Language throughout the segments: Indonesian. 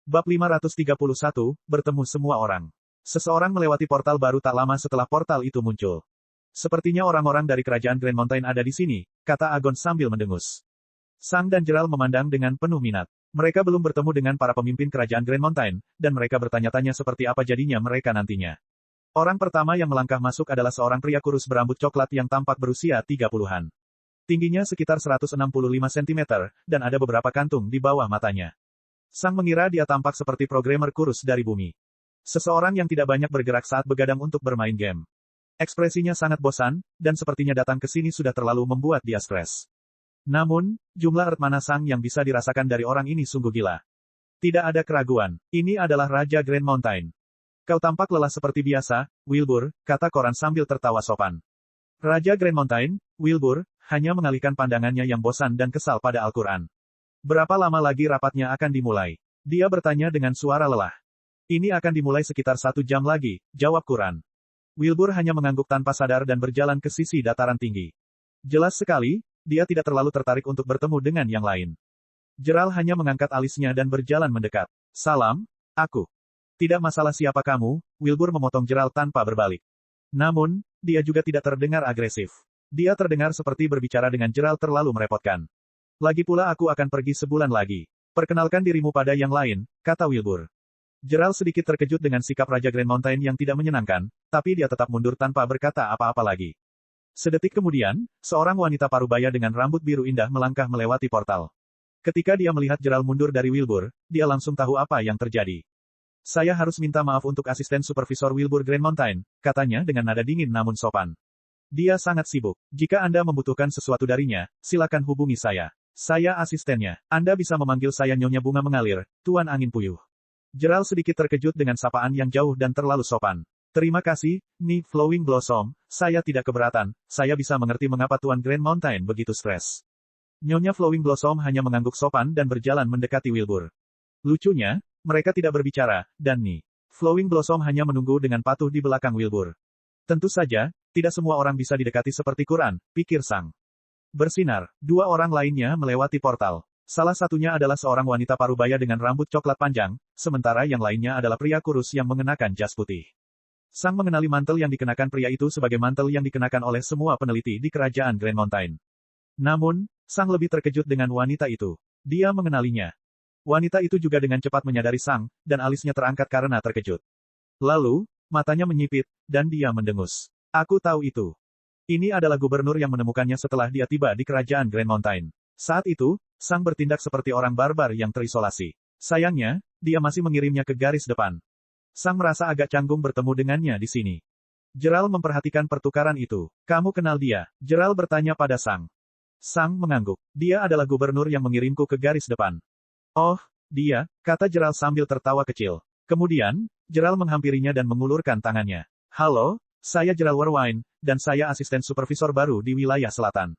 Bab 531, bertemu semua orang. Seseorang melewati portal baru tak lama setelah portal itu muncul. Sepertinya orang-orang dari kerajaan Grand Mountain ada di sini, kata Agon sambil mendengus. Sang dan Gerald memandang dengan penuh minat. Mereka belum bertemu dengan para pemimpin kerajaan Grand Mountain, dan mereka bertanya-tanya seperti apa jadinya mereka nantinya. Orang pertama yang melangkah masuk adalah seorang pria kurus berambut coklat yang tampak berusia 30-an. Tingginya sekitar 165 cm, dan ada beberapa kantung di bawah matanya. Sang mengira dia tampak seperti programmer kurus dari bumi. Seseorang yang tidak banyak bergerak saat begadang untuk bermain game. Ekspresinya sangat bosan, dan sepertinya datang ke sini sudah terlalu membuat dia stres. Namun, jumlah earth mana Sang yang bisa dirasakan dari orang ini sungguh gila. Tidak ada keraguan, ini adalah Raja Grand Mountain. Kau tampak lelah seperti biasa, Wilbur, kata Koran sambil tertawa sopan. Raja Grand Mountain, Wilbur, hanya mengalihkan pandangannya yang bosan dan kesal pada Al-Quran. Berapa lama lagi rapatnya akan dimulai? Dia bertanya dengan suara lelah. Ini akan dimulai sekitar 1 jam lagi, jawab Quran. Wilbur hanya mengangguk tanpa sadar dan berjalan ke sisi dataran tinggi. Jelas sekali, dia tidak terlalu tertarik untuk bertemu dengan yang lain. Gerald hanya mengangkat alisnya dan berjalan mendekat. Salam, aku. Tidak masalah siapa kamu, Wilbur memotong Gerald tanpa berbalik. Namun, dia juga tidak terdengar agresif. Dia terdengar seperti berbicara dengan Gerald terlalu merepotkan. Lagi pula aku akan pergi sebulan lagi. Perkenalkan dirimu pada yang lain, kata Wilbur. Gerald sedikit terkejut dengan sikap Raja Grand Mountain yang tidak menyenangkan, tapi dia tetap mundur tanpa berkata apa-apa lagi. Sedetik kemudian, seorang wanita parubaya dengan rambut biru indah melangkah melewati portal. Ketika dia melihat Gerald mundur dari Wilbur, dia langsung tahu apa yang terjadi. Saya harus minta maaf untuk asisten supervisor Wilbur Grand Mountain, katanya dengan nada dingin namun sopan. Dia sangat sibuk. Jika Anda membutuhkan sesuatu darinya, silakan hubungi saya. Saya asistennya. Anda bisa memanggil saya Nyonya Bunga Mengalir, Tuan Angin Puyuh. Gerald sedikit terkejut dengan sapaan yang jauh dan terlalu sopan. Terima kasih, Ni Flowing Blossom, saya tidak keberatan, saya bisa mengerti mengapa Tuan Grand Mountain begitu stres. Nyonya Flowing Blossom hanya mengangguk sopan dan berjalan mendekati Wilbur. Lucunya, mereka tidak berbicara, dan Ni Flowing Blossom hanya menunggu dengan patuh di belakang Wilbur. Tentu saja, tidak semua orang bisa didekati seperti Quran, pikir Sang. Bersinar, 2 orang lainnya melewati portal. Salah satunya adalah seorang wanita parubaya dengan rambut coklat panjang, sementara yang lainnya adalah pria kurus yang mengenakan jas putih. Sang mengenali mantel yang dikenakan pria itu sebagai mantel yang dikenakan oleh semua peneliti di kerajaan Grand Mountain. Namun, Sang lebih terkejut dengan wanita itu. Dia mengenalinya. Wanita itu juga dengan cepat menyadari Sang, dan alisnya terangkat karena terkejut. Lalu, matanya menyipit, dan dia mendengus. Aku tahu itu. Ini adalah gubernur yang menemukannya setelah dia tiba di kerajaan Grand Mountain. Saat itu, Sang bertindak seperti orang barbar yang terisolasi. Sayangnya, dia masih mengirimnya ke garis depan. Sang merasa agak canggung bertemu dengannya di sini. Gerald memperhatikan pertukaran itu. Kamu kenal dia? Gerald bertanya pada Sang. Sang mengangguk. Dia adalah gubernur yang mengirimku ke garis depan. Oh, dia, kata Gerald sambil tertawa kecil. Kemudian, Gerald menghampirinya dan mengulurkan tangannya. Halo, saya Gerald Werwine, dan saya asisten supervisor baru di wilayah selatan.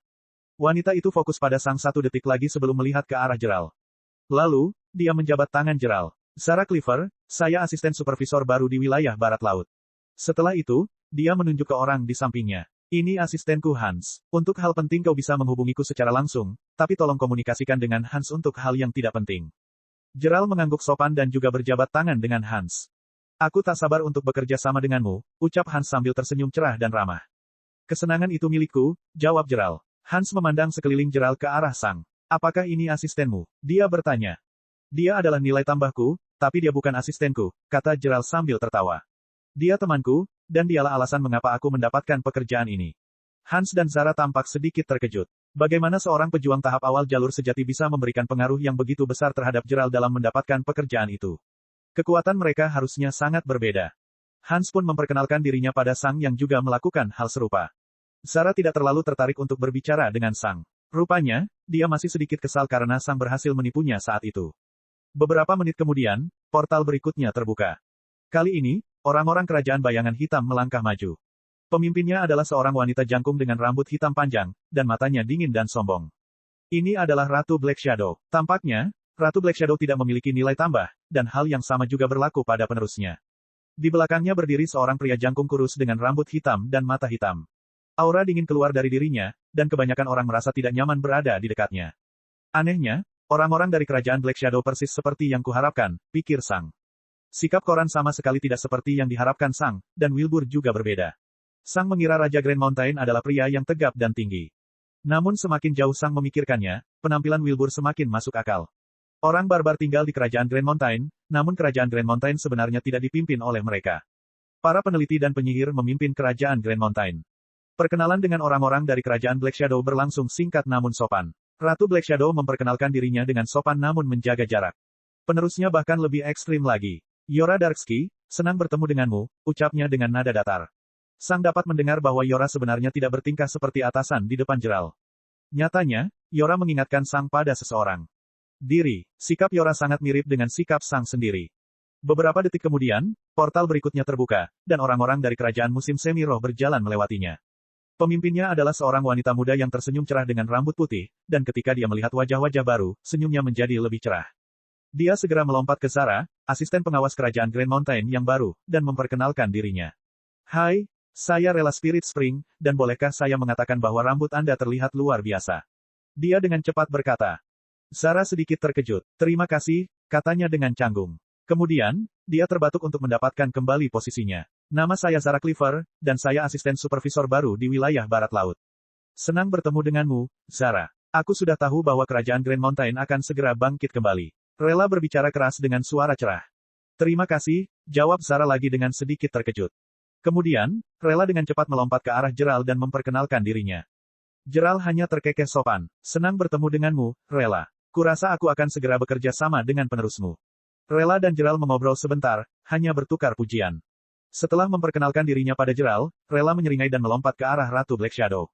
Wanita itu fokus pada Sang 1 detik lagi sebelum melihat ke arah Gerald. Lalu, dia menjabat tangan Gerald. Sarah Clifford, saya asisten supervisor baru di wilayah barat laut. Setelah itu, dia menunjuk ke orang di sampingnya. Ini asistenku Hans. Untuk hal penting kau bisa menghubungiku secara langsung, tapi tolong komunikasikan dengan Hans untuk hal yang tidak penting. Gerald mengangguk sopan dan juga berjabat tangan dengan Hans. Aku tak sabar untuk bekerja sama denganmu, ucap Hans sambil tersenyum cerah dan ramah. Kesenangan itu milikku, jawab Gerald. Hans memandang sekeliling Gerald ke arah Sang. Apakah ini asistenmu? Dia bertanya. Dia adalah nilai tambahku, tapi dia bukan asistenku, kata Gerald sambil tertawa. Dia temanku, dan dialah alasan mengapa aku mendapatkan pekerjaan ini. Hans dan Zara tampak sedikit terkejut. Bagaimana seorang pejuang tahap awal jalur sejati bisa memberikan pengaruh yang begitu besar terhadap Gerald dalam mendapatkan pekerjaan itu? Kekuatan mereka harusnya sangat berbeda. Hans pun memperkenalkan dirinya pada Sang yang juga melakukan hal serupa. Zara tidak terlalu tertarik untuk berbicara dengan Sang. Rupanya, dia masih sedikit kesal karena Sang berhasil menipunya saat itu. Beberapa menit kemudian, portal berikutnya terbuka. Kali ini, orang-orang kerajaan bayangan hitam melangkah maju. Pemimpinnya adalah seorang wanita jangkung dengan rambut hitam panjang, dan matanya dingin dan sombong. Ini adalah Ratu Black Shadow. Tampaknya, Ratu Black Shadow tidak memiliki nilai tambah, dan hal yang sama juga berlaku pada penerusnya. Di belakangnya berdiri seorang pria jangkung kurus dengan rambut hitam dan mata hitam. Aura dingin keluar dari dirinya, dan kebanyakan orang merasa tidak nyaman berada di dekatnya. Anehnya, Orang-orang dari kerajaan Black Shadow persis seperti yang kuharapkan, pikir Sang. Sikap Koran sama sekali tidak seperti yang diharapkan Sang, dan Wilbur juga berbeda. Sang mengira Raja Grand Mountain adalah pria yang tegap dan tinggi. Namun semakin jauh Sang memikirkannya, penampilan Wilbur semakin masuk akal. Orang barbar tinggal di kerajaan Grand Mountain, namun kerajaan Grand Mountain sebenarnya tidak dipimpin oleh mereka. Para peneliti dan penyihir memimpin kerajaan Grand Mountain. Perkenalan dengan orang-orang dari kerajaan Black Shadow berlangsung singkat namun sopan. Ratu Black Shadow memperkenalkan dirinya dengan sopan namun menjaga jarak. Penerusnya bahkan lebih ekstrim lagi. Yora Darksky, senang bertemu denganmu, ucapnya dengan nada datar. Sang dapat mendengar bahwa Yora sebenarnya tidak bertingkah seperti atasan di depan jeral. Nyatanya, Yora mengingatkan Sang pada seseorang. Sikap Yora sangat mirip dengan sikap Sang sendiri. Beberapa detik kemudian, portal berikutnya terbuka, dan orang-orang dari kerajaan musim semi roh berjalan melewatinya. Pemimpinnya adalah seorang wanita muda yang tersenyum cerah dengan rambut putih, dan ketika dia melihat wajah-wajah baru, senyumnya menjadi lebih cerah. Dia segera melompat ke Zara, asisten pengawas kerajaan Grand Mountain yang baru, dan memperkenalkan dirinya. Hai, saya Rela Spirit Spring, dan bolehkah saya mengatakan bahwa rambut Anda terlihat luar biasa? Dia dengan cepat berkata. Zara sedikit terkejut. Terima kasih, katanya dengan canggung. Kemudian, dia terbatuk untuk mendapatkan kembali posisinya. Nama saya Zara Cleaver, dan saya asisten supervisor baru di wilayah Barat Laut. Senang bertemu denganmu, Zara. Aku sudah tahu bahwa kerajaan Grand Mountain akan segera bangkit kembali. Rela berbicara keras dengan suara cerah. Terima kasih, jawab Zara lagi dengan sedikit terkejut. Kemudian, Rela dengan cepat melompat ke arah Jeral dan memperkenalkan dirinya. Jeral hanya terkekeh sopan. Senang bertemu denganmu, Rela. Kurasa aku akan segera bekerja sama dengan penerusmu. Rela dan Jeral mengobrol sebentar, hanya bertukar pujian. Setelah memperkenalkan dirinya pada Jeral, Rela menyeringai dan melompat ke arah Ratu Black Shadow.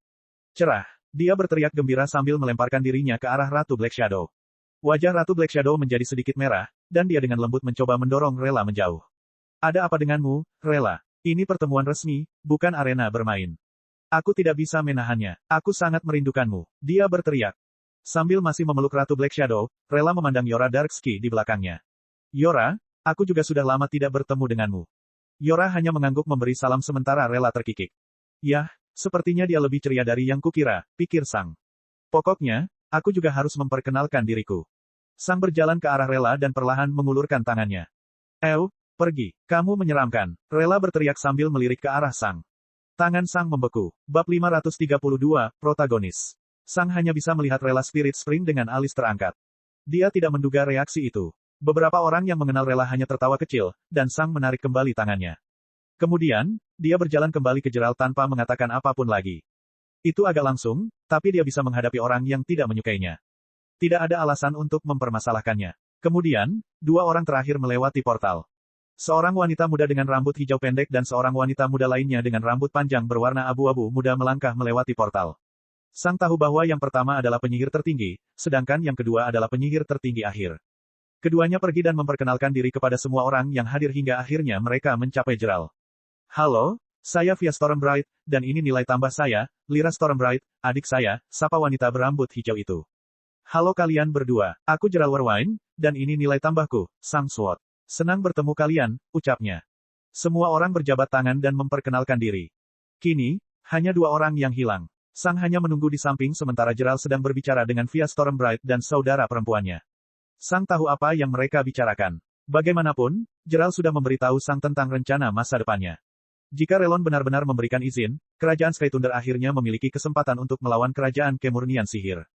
Cerah. Dia berteriak gembira sambil melemparkan dirinya ke arah Ratu Black Shadow. Wajah Ratu Black Shadow menjadi sedikit merah, dan dia dengan lembut mencoba mendorong Rela menjauh. Ada apa denganmu, Rela? Ini pertemuan resmi, bukan arena bermain. Aku tidak bisa menahannya. Aku sangat merindukanmu. Dia berteriak. Sambil masih memeluk Ratu Black Shadow, Rela memandang Yora Darksky di belakangnya. Yora, aku juga sudah lama tidak bertemu denganmu. Yora hanya mengangguk memberi salam sementara Rela terkikik. Yah, sepertinya dia lebih ceria dari yang kukira, pikir Sang. Pokoknya, aku juga harus memperkenalkan diriku. Sang berjalan ke arah Rela dan perlahan mengulurkan tangannya. Pergi, kamu menyeramkan, Rela berteriak sambil melirik ke arah Sang. Tangan Sang membeku. Bab 532, Protagonis. Sang hanya bisa melihat Rela Spirit Spring dengan alis terangkat. Dia tidak menduga reaksi itu. Beberapa orang yang mengenal Rela hanya tertawa kecil, dan Sang menarik kembali tangannya. Kemudian, dia berjalan kembali ke Jeral tanpa mengatakan apapun lagi. Itu agak langsung, tapi dia bisa menghadapi orang yang tidak menyukainya. Tidak ada alasan untuk mempermasalahkannya. Kemudian, dua orang terakhir melewati portal. Seorang wanita muda dengan rambut hijau pendek dan seorang wanita muda lainnya dengan rambut panjang berwarna abu-abu muda melangkah melewati portal. Sang tahu bahwa yang pertama adalah penyihir tertinggi, sedangkan yang kedua adalah penyihir tertinggi akhir. Keduanya pergi dan memperkenalkan diri kepada semua orang yang hadir hingga akhirnya mereka mencapai Jeral. Halo, saya Via Stormbright, dan ini nilai tambah saya, Lyra Stormbright, adik saya, sapa wanita berambut hijau itu. Halo kalian berdua, aku Jeral Werwine, dan ini nilai tambahku, Sang Sword. Senang bertemu kalian, ucapnya. Semua orang berjabat tangan dan memperkenalkan diri. Kini, hanya dua orang yang hilang. Sang hanya menunggu di samping sementara Jeral sedang berbicara dengan Via Stormbright dan saudara perempuannya. Sang tahu apa yang mereka bicarakan. Bagaimanapun, Jeral sudah memberitahu Sang tentang rencana masa depannya. Jika Relon benar-benar memberikan izin, kerajaan Skythunder akhirnya memiliki kesempatan untuk melawan kerajaan kemurnian sihir.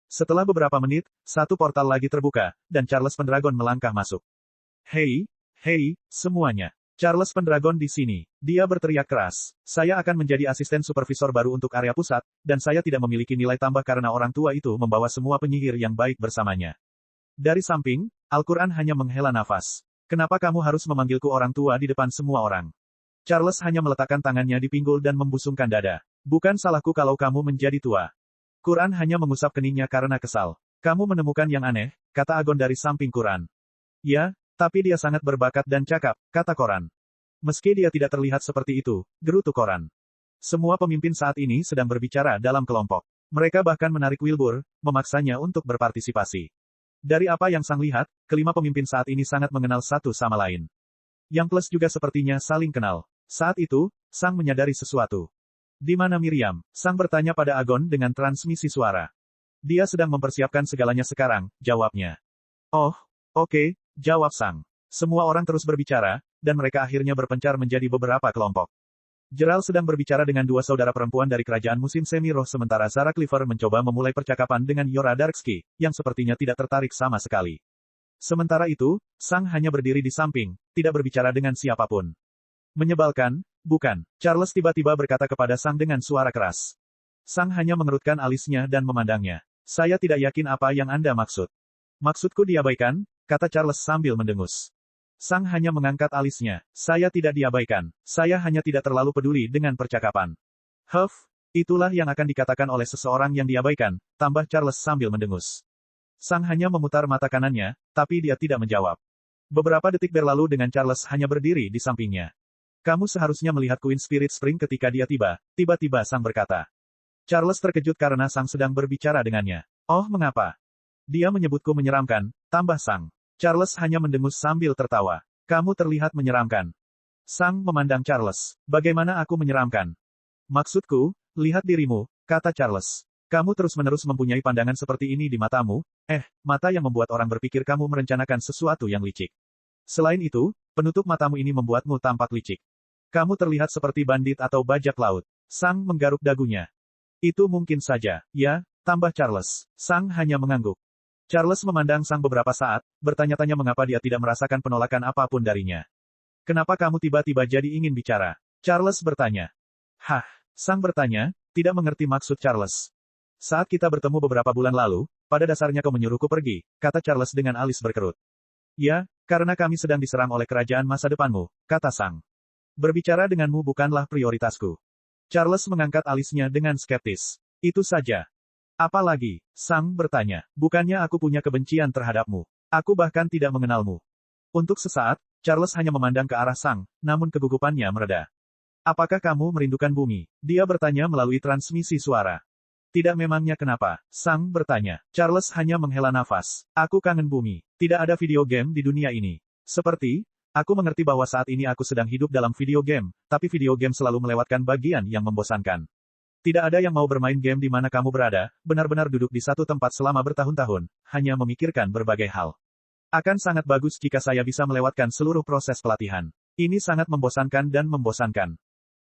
Setelah beberapa menit, satu portal lagi terbuka, dan Charles Pendragon melangkah masuk. Hei, semuanya. Charles Pendragon di sini. Dia berteriak keras. Saya akan menjadi asisten supervisor baru untuk area pusat, dan saya tidak memiliki nilai tambah karena orang tua itu membawa semua penyihir yang baik bersamanya. Dari samping, Al-Quran hanya menghela nafas. Kenapa kamu harus memanggilku orang tua di depan semua orang? Charles hanya meletakkan tangannya di pinggul dan membusungkan dada. Bukan salahku kalau kamu menjadi tua. Quran hanya mengusap keningnya karena kesal. Kamu menemukan yang aneh, kata Agon dari samping Quran. Ya, tapi dia sangat berbakat dan cakap, kata Koran. Meski dia tidak terlihat seperti itu, gerutu Koran. Semua pemimpin saat ini sedang berbicara dalam kelompok. Mereka bahkan menarik Wilbur, memaksanya untuk berpartisipasi. Dari apa yang Sang lihat, kelima pemimpin saat ini sangat mengenal satu sama lain. Yang plus juga sepertinya saling kenal. Saat itu, Sang menyadari sesuatu. Di mana Miriam? Sang bertanya pada Agon dengan transmisi suara. Dia sedang mempersiapkan segalanya sekarang, jawabnya. Oh, oke, jawab Sang. Semua orang terus berbicara, dan mereka akhirnya berpencar menjadi beberapa kelompok. Gerald sedang berbicara dengan dua saudara perempuan dari kerajaan musim semi roh sementara Zara Cliver mencoba memulai percakapan dengan Yora Darksky, yang sepertinya tidak tertarik sama sekali. Sementara itu, Sang hanya berdiri di samping, tidak berbicara dengan siapapun. Menyebalkan, bukan? Charles tiba-tiba berkata kepada Sang dengan suara keras. Sang hanya mengerutkan alisnya dan memandangnya. Saya tidak yakin apa yang Anda maksud. Maksudku diabaikan, kata Charles sambil mendengus. Sang hanya mengangkat alisnya. Saya tidak diabaikan. Saya hanya tidak terlalu peduli dengan percakapan. Huff, itulah yang akan dikatakan oleh seseorang yang diabaikan, tambah Charles sambil mendengus. Sang hanya memutar mata kanannya, tapi dia tidak menjawab. Beberapa detik berlalu dengan Charles hanya berdiri di sampingnya. Kamu seharusnya melihat Queen Spirit Spring ketika dia tiba, tiba-tiba Sang berkata. Charles terkejut karena Sang sedang berbicara dengannya. Oh mengapa? Dia menyebutku menyeramkan, tambah Sang. Charles hanya mendengus sambil tertawa. Kamu terlihat menyeramkan. Sang memandang Charles. Bagaimana aku menyeramkan? Maksudku, lihat dirimu, kata Charles. Kamu terus-menerus mempunyai pandangan seperti ini di matamu, mata yang membuat orang berpikir kamu merencanakan sesuatu yang licik. Selain itu, penutup matamu ini membuatmu tampak licik. Kamu terlihat seperti bandit atau bajak laut. Sang menggaruk dagunya. Itu mungkin saja, ya, tambah Charles. Sang hanya mengangguk. Charles memandang Sang beberapa saat, bertanya-tanya mengapa dia tidak merasakan penolakan apapun darinya. Kenapa kamu tiba-tiba jadi ingin bicara? Charles bertanya. Hah, Sang bertanya, tidak mengerti maksud Charles. Saat kita bertemu beberapa bulan lalu, pada dasarnya kau menyuruhku pergi, kata Charles dengan alis berkerut. Ya, karena kami sedang diserang oleh kerajaan masa depanmu, kata Sang. Berbicara denganmu bukanlah prioritasku. Charles mengangkat alisnya dengan skeptis. Itu saja. Apa lagi? Sang bertanya. Bukannya aku punya kebencian terhadapmu. Aku bahkan tidak mengenalmu. Untuk sesaat, Charles hanya memandang ke arah Sang, namun kegugupannya mereda. Apakah kamu merindukan bumi? Dia bertanya melalui transmisi suara. Tidak memangnya kenapa? Sang bertanya. Charles hanya menghela nafas. Aku kangen bumi. Tidak ada video game di dunia ini. Seperti, aku mengerti bahwa saat ini aku sedang hidup dalam video game, tapi video game selalu melewatkan bagian yang membosankan. Tidak ada yang mau bermain game di mana kamu berada, benar-benar duduk di satu tempat selama bertahun-tahun, hanya memikirkan berbagai hal. Akan sangat bagus jika saya bisa melewatkan seluruh proses pelatihan. Ini sangat membosankan dan membosankan.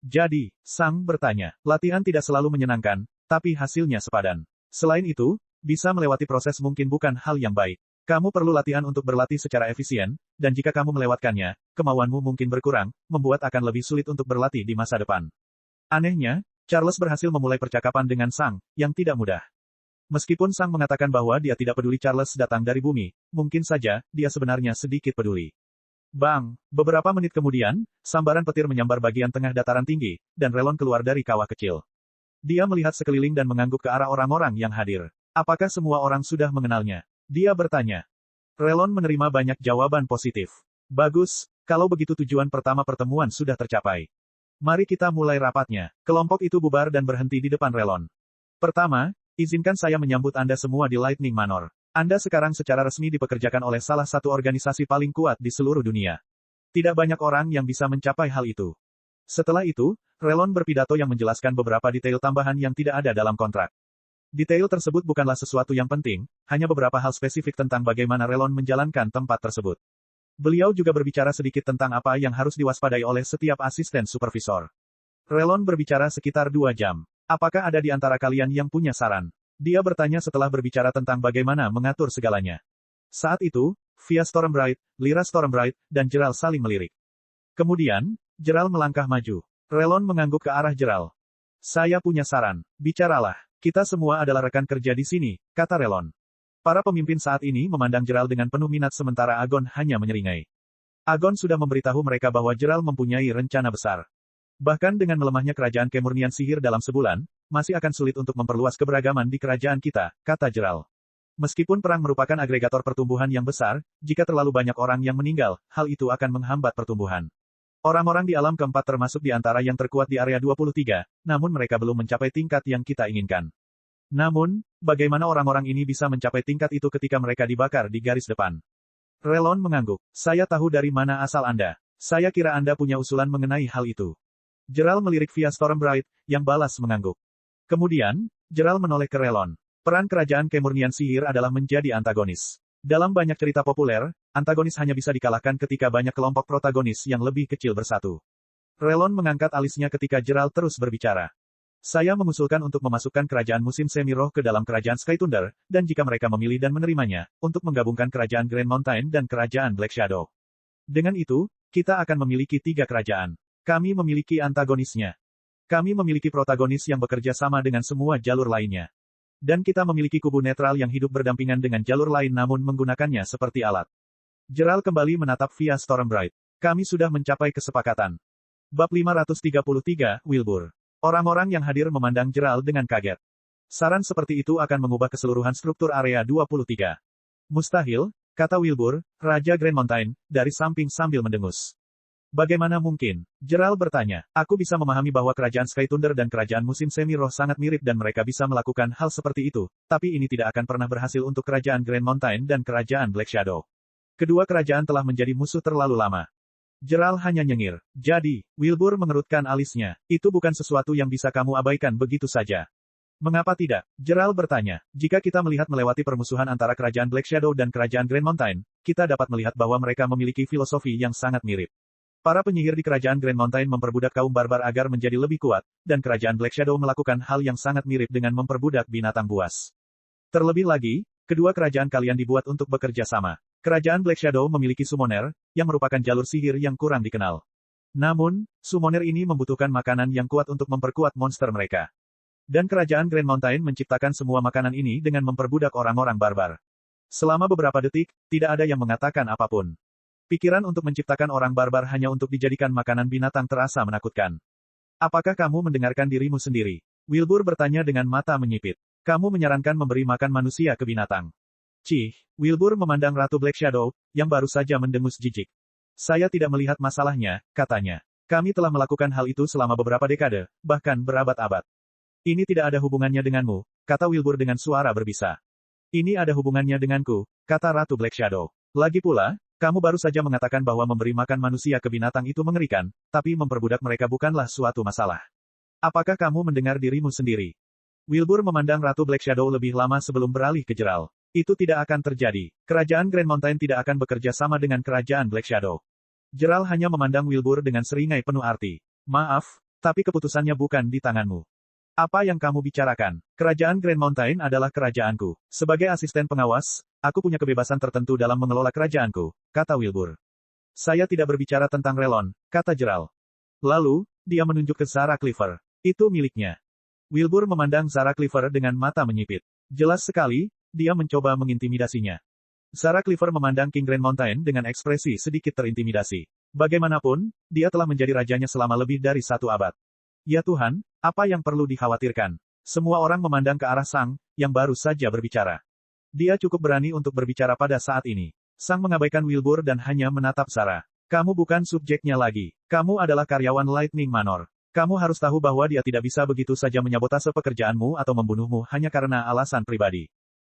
Jadi, Sang bertanya, latihan tidak selalu menyenangkan, tapi hasilnya sepadan. Selain itu, bisa melewati proses mungkin bukan hal yang baik. Kamu perlu latihan untuk berlatih secara efisien, dan jika kamu melewatkannya, kemauanmu mungkin berkurang, membuat akan lebih sulit untuk berlatih di masa depan. Anehnya, Charles berhasil memulai percakapan dengan Sang, yang tidak mudah. Meskipun Sang mengatakan bahwa dia tidak peduli Charles datang dari bumi, mungkin saja, dia sebenarnya sedikit peduli. Bang! Beberapa menit kemudian, sambaran petir menyambar bagian tengah dataran tinggi, dan Relon keluar dari kawah kecil. Dia melihat sekeliling dan mengangguk ke arah orang-orang yang hadir. Apakah semua orang sudah mengenalnya? Dia bertanya. Relon menerima banyak jawaban positif. Bagus, kalau begitu tujuan pertama pertemuan sudah tercapai. Mari kita mulai rapatnya. Kelompok itu bubar dan berhenti di depan Relon. Pertama, izinkan saya menyambut Anda semua di Lightning Manor. Anda sekarang secara resmi dipekerjakan oleh salah satu organisasi paling kuat di seluruh dunia. Tidak banyak orang yang bisa mencapai hal itu. Setelah itu, Relon berpidato yang menjelaskan beberapa detail tambahan yang tidak ada dalam kontrak. Detail tersebut bukanlah sesuatu yang penting, hanya beberapa hal spesifik tentang bagaimana Relon menjalankan tempat tersebut. Beliau juga berbicara sedikit tentang apa yang harus diwaspadai oleh setiap asisten supervisor. Relon berbicara sekitar 2 jam. Apakah ada di antara kalian yang punya saran? Dia bertanya setelah berbicara tentang bagaimana mengatur segalanya. Saat itu, Via Stormbright, Lyra Stormbright, dan Gerald saling melirik. Kemudian, Gerald melangkah maju. Relon mengangguk ke arah Gerald. Saya punya saran. Bicaralah. Kita semua adalah rekan kerja di sini, kata Relon. Para pemimpin saat ini memandang Gerald dengan penuh minat sementara Agon hanya menyeringai. Agon sudah memberitahu mereka bahwa Gerald mempunyai rencana besar. Bahkan dengan melemahnya kerajaan kemurnian sihir dalam sebulan, masih akan sulit untuk memperluas keberagaman di kerajaan kita, kata Gerald. Meskipun perang merupakan agregator pertumbuhan yang besar, jika terlalu banyak orang yang meninggal, hal itu akan menghambat pertumbuhan. Orang-orang di alam keempat termasuk di antara yang terkuat di area 23, namun mereka belum mencapai tingkat yang kita inginkan. Namun, bagaimana orang-orang ini bisa mencapai tingkat itu ketika mereka dibakar di garis depan? Relon mengangguk. Saya tahu dari mana asal Anda. Saya kira Anda punya usulan mengenai hal itu. Gerald melirik Via Stormbright, yang balas mengangguk. Kemudian, Gerald menoleh ke Relon. Peran kerajaan kemurnian sihir adalah menjadi antagonis. Dalam banyak cerita populer, antagonis hanya bisa dikalahkan ketika banyak kelompok protagonis yang lebih kecil bersatu. Relon mengangkat alisnya ketika Gerald terus berbicara. Saya mengusulkan untuk memasukkan kerajaan musim semi roh ke dalam kerajaan Sky Thunder, dan jika mereka memilih dan menerimanya, untuk menggabungkan kerajaan Grand Mountain dan kerajaan Black Shadow. Dengan itu, kita akan memiliki 3 kerajaan. Kami memiliki antagonisnya. Kami memiliki protagonis yang bekerja sama dengan semua jalur lainnya. Dan kita memiliki kubu netral yang hidup berdampingan dengan jalur lain namun menggunakannya seperti alat. Gerald kembali menatap via Stormbright. Kami sudah mencapai kesepakatan. Bab 533, Wilbur. Orang-orang yang hadir memandang Gerald dengan kaget. Saran seperti itu akan mengubah keseluruhan struktur area 23. Mustahil, kata Wilbur, Raja Grand Mountain, dari samping sambil mendengus. Bagaimana mungkin? Gerald bertanya. Aku bisa memahami bahwa kerajaan Sky Thunder dan kerajaan musim semi roh sangat mirip dan mereka bisa melakukan hal seperti itu, tapi ini tidak akan pernah berhasil untuk kerajaan Grand Mountain dan kerajaan Black Shadow. Kedua kerajaan telah menjadi musuh terlalu lama. Gerald hanya nyengir. Jadi, Wilbur mengerutkan alisnya. Itu bukan sesuatu yang bisa kamu abaikan begitu saja. Mengapa tidak? Gerald bertanya. Jika kita melihat melewati permusuhan antara kerajaan Black Shadow dan kerajaan Grand Mountain, kita dapat melihat bahwa mereka memiliki filosofi yang sangat mirip. Para penyihir di kerajaan Grand Mountain memperbudak kaum barbar agar menjadi lebih kuat, dan kerajaan Black Shadow melakukan hal yang sangat mirip dengan memperbudak binatang buas. Terlebih lagi, kedua kerajaan kalian dibuat untuk bekerja sama. Kerajaan Black Shadow memiliki summoner, yang merupakan jalur sihir yang kurang dikenal. Namun, summoner ini membutuhkan makanan yang kuat untuk memperkuat monster mereka. Dan kerajaan Grand Mountain menciptakan semua makanan ini dengan memperbudak orang-orang barbar. Selama beberapa detik, tidak ada yang mengatakan apapun. Pikiran untuk menciptakan orang barbar hanya untuk dijadikan makanan binatang terasa menakutkan. Apakah kamu mendengarkan dirimu sendiri? Wilbur bertanya dengan mata menyipit. Kamu menyarankan memberi makan manusia ke binatang. Cih, Wilbur memandang Ratu Black Shadow, yang baru saja mendengus jijik. Saya tidak melihat masalahnya, katanya. Kami telah melakukan hal itu selama beberapa dekade, bahkan berabad-abad. Ini tidak ada hubungannya denganmu, kata Wilbur dengan suara berbisa. Ini ada hubungannya denganku, kata Ratu Black Shadow. Lagi pula, kamu baru saja mengatakan bahwa memberi makan manusia ke binatang itu mengerikan, tapi memperbudak mereka bukanlah suatu masalah. Apakah kamu mendengar dirimu sendiri? Wilbur memandang Ratu Black Shadow lebih lama sebelum beralih ke Gerald. Itu tidak akan terjadi. Kerajaan Grand Mountain tidak akan bekerja sama dengan kerajaan Black Shadow. Gerald hanya memandang Wilbur dengan seringai penuh arti. Maaf, tapi keputusannya bukan di tanganmu. Apa yang kamu bicarakan? Kerajaan Grand Mountain adalah kerajaanku. Sebagai asisten pengawas, aku punya kebebasan tertentu dalam mengelola kerajaanku, kata Wilbur. Saya tidak berbicara tentang Relon, kata Gerald. Lalu, dia menunjuk ke Zara Clifford. Itu miliknya. Wilbur memandang Zara Clifford dengan mata menyipit. Jelas sekali, dia mencoba mengintimidasinya. Zara Clifford memandang King Grand Mountain dengan ekspresi sedikit terintimidasi. Bagaimanapun, dia telah menjadi rajanya selama lebih dari 1 abad. Ya Tuhan, apa yang perlu dikhawatirkan? Semua orang memandang ke arah Sang, yang baru saja berbicara. Dia cukup berani untuk berbicara pada saat ini. Sang mengabaikan Wilbur dan hanya menatap Zara. Kamu bukan subjeknya lagi. Kamu adalah karyawan Lightning Manor. Kamu harus tahu bahwa dia tidak bisa begitu saja menyabotase pekerjaanmu atau membunuhmu hanya karena alasan pribadi.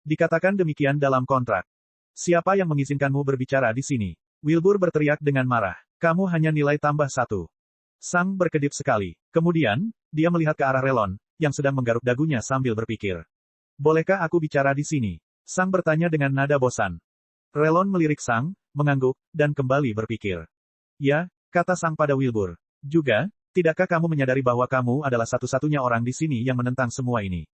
Dikatakan demikian dalam kontrak. Siapa yang mengizinkanmu berbicara di sini? Wilbur berteriak dengan marah. Kamu hanya nilai tambah 1. Sang berkedip sekali. Kemudian, dia melihat ke arah Relon, yang sedang menggaruk dagunya sambil berpikir. Bolehkah aku bicara di sini? Sang bertanya dengan nada bosan. Relon melirik Sang, mengangguk, dan kembali berpikir. Ya, kata Sang pada Wilbur. Juga, tidakkah kamu menyadari bahwa kamu adalah satu-satunya orang di sini yang menentang semua ini?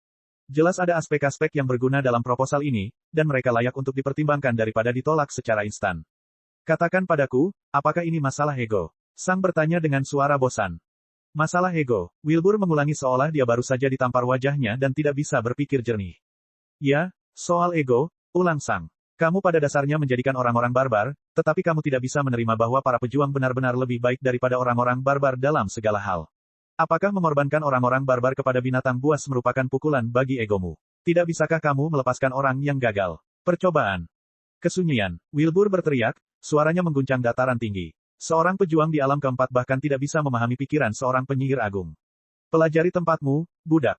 Jelas ada aspek-aspek yang berguna dalam proposal ini, dan mereka layak untuk dipertimbangkan daripada ditolak secara instan. Katakan padaku, apakah ini masalah ego? Sang bertanya dengan suara bosan. Masalah ego. Wilbur mengulangi seolah dia baru saja ditampar wajahnya dan tidak bisa berpikir jernih. Ya, soal ego, ulang Sang. Kamu pada dasarnya menjadikan orang-orang barbar, tetapi kamu tidak bisa menerima bahwa para pejuang benar-benar lebih baik daripada orang-orang barbar dalam segala hal. Apakah mengorbankan orang-orang barbar kepada binatang buas merupakan pukulan bagi egomu? Tidak bisakah kamu melepaskan orang yang gagal? Percobaan. Kesunyian. Wilbur berteriak, suaranya mengguncang dataran tinggi. Seorang pejuang di alam keempat bahkan tidak bisa memahami pikiran seorang penyihir agung. Pelajari tempatmu, budak.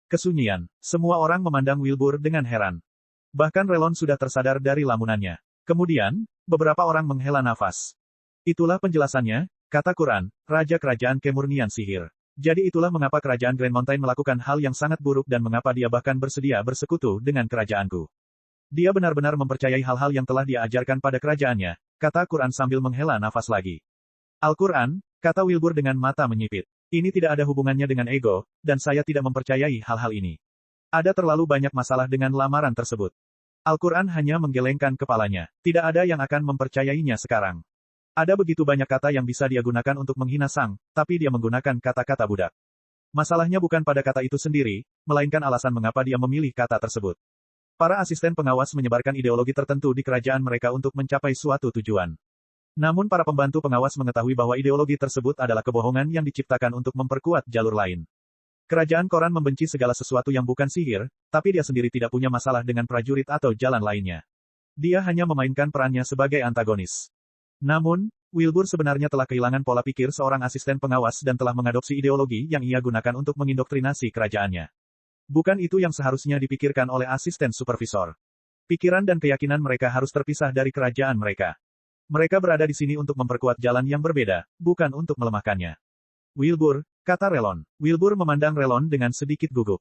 Kesunyian. Semua orang memandang Wilbur dengan heran. Bahkan Relon sudah tersadar dari lamunannya. Kemudian, beberapa orang menghela nafas. Itulah penjelasannya, kata Quran, Raja Kerajaan Kemurnian Sihir. Jadi itulah mengapa kerajaan Grand Mountain melakukan hal yang sangat buruk dan mengapa dia bahkan bersedia bersekutu dengan kerajaanku. Dia benar-benar mempercayai hal-hal yang telah dia ajarkan pada kerajaannya, kata Quran sambil menghela nafas lagi. Al-Quran, kata Wilbur dengan mata menyipit. Ini tidak ada hubungannya dengan ego, dan saya tidak mempercayai hal-hal ini. Ada terlalu banyak masalah dengan lamaran tersebut. Al-Quran hanya menggelengkan kepalanya. Tidak ada yang akan mempercayainya sekarang. Ada begitu banyak kata yang bisa dia gunakan untuk menghina Sang, tapi dia menggunakan kata-kata budak. Masalahnya bukan pada kata itu sendiri, melainkan alasan mengapa dia memilih kata tersebut. Para asisten pengawas menyebarkan ideologi tertentu di kerajaan mereka untuk mencapai suatu tujuan. Namun para pembantu pengawas mengetahui bahwa ideologi tersebut adalah kebohongan yang diciptakan untuk memperkuat jalur lain. Kerajaan Koran membenci segala sesuatu yang bukan sihir, tapi dia sendiri tidak punya masalah dengan prajurit atau jalan lainnya. Dia hanya memainkan perannya sebagai antagonis. Namun, Wilbur sebenarnya telah kehilangan pola pikir seorang asisten pengawas dan telah mengadopsi ideologi yang ia gunakan untuk mengindoktrinasi kerajaannya. Bukan itu yang seharusnya dipikirkan oleh asisten supervisor. Pikiran dan keyakinan mereka harus terpisah dari kerajaan mereka. Mereka berada di sini untuk memperkuat jalan yang berbeda, bukan untuk melemahkannya. Wilbur, kata Relon. Wilbur memandang Relon dengan sedikit gugup.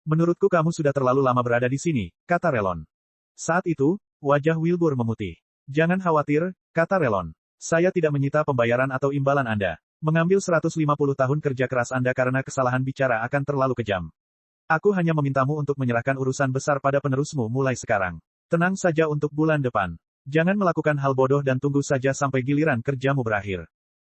Menurutku kamu sudah terlalu lama berada di sini, kata Relon. Saat itu, wajah Wilbur memutih. Jangan khawatir, kata Relon. Saya tidak menyita pembayaran atau imbalan Anda. Mengambil 150 tahun kerja keras Anda karena kesalahan bicara akan terlalu kejam. Aku hanya memintamu untuk menyerahkan urusan besar pada penerusmu mulai sekarang. Tenang saja untuk bulan depan. Jangan melakukan hal bodoh dan tunggu saja sampai giliran kerjamu berakhir.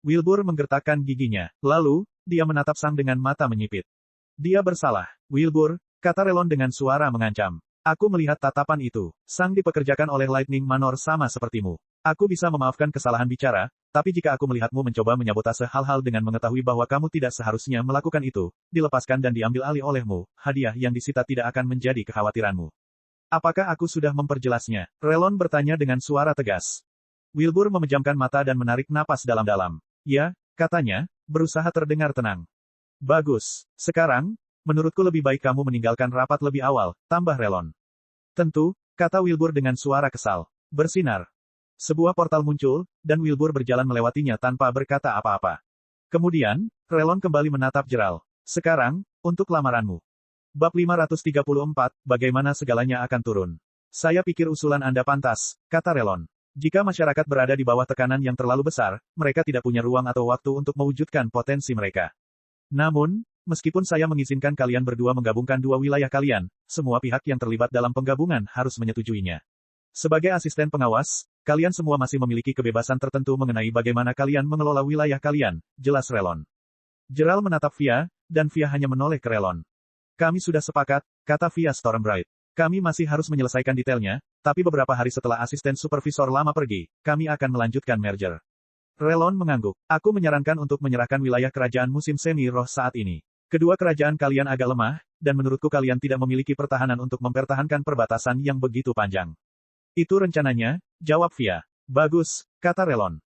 Wilbur menggertakkan giginya. Lalu, dia menatap Sang dengan mata menyipit. Dia bersalah. Wilbur, kata Relon dengan suara mengancam. Aku melihat tatapan itu. Sang dipekerjakan oleh Lightning Manor sama sepertimu. Aku bisa memaafkan kesalahan bicara, tapi jika aku melihatmu mencoba menyabotase hal-hal dengan mengetahui bahwa kamu tidak seharusnya melakukan itu, dilepaskan dan diambil alih olehmu, hadiah yang disita tidak akan menjadi kekhawatiranmu. Apakah aku sudah memperjelasnya? Relon bertanya dengan suara tegas. Wilbur memejamkan mata dan menarik napas dalam-dalam. Ya, katanya, berusaha terdengar tenang. Bagus. Sekarang, menurutku lebih baik kamu meninggalkan rapat lebih awal, tambah Relon. Tentu, kata Wilbur dengan suara kesal. Bersinar. Sebuah portal muncul, dan Wilbur berjalan melewatinya tanpa berkata apa-apa. Kemudian, Relon kembali menatap Gerald. Sekarang, untuk lamaranmu. Bab 534, bagaimana segalanya akan turun. Saya pikir usulan Anda pantas, kata Relon. Jika masyarakat berada di bawah tekanan yang terlalu besar, mereka tidak punya ruang atau waktu untuk mewujudkan potensi mereka. Namun, meskipun saya mengizinkan kalian berdua menggabungkan dua wilayah kalian, semua pihak yang terlibat dalam penggabungan harus menyetujuinya. Sebagai asisten pengawas, kalian semua masih memiliki kebebasan tertentu mengenai bagaimana kalian mengelola wilayah kalian, jelas Relon. Gerald menatap Fia, dan Fia hanya menoleh ke Relon. Kami sudah sepakat, kata Fia Stormbright. Kami masih harus menyelesaikan detailnya, tapi beberapa hari setelah asisten supervisor lama pergi, kami akan melanjutkan merger. Relon mengangguk. Aku menyarankan untuk menyerahkan wilayah kerajaan musim semi roh saat ini. Kedua kerajaan kalian agak lemah, dan menurutku kalian tidak memiliki pertahanan untuk mempertahankan perbatasan yang begitu panjang. Itu rencananya, jawab Fia. Bagus, kata Relon.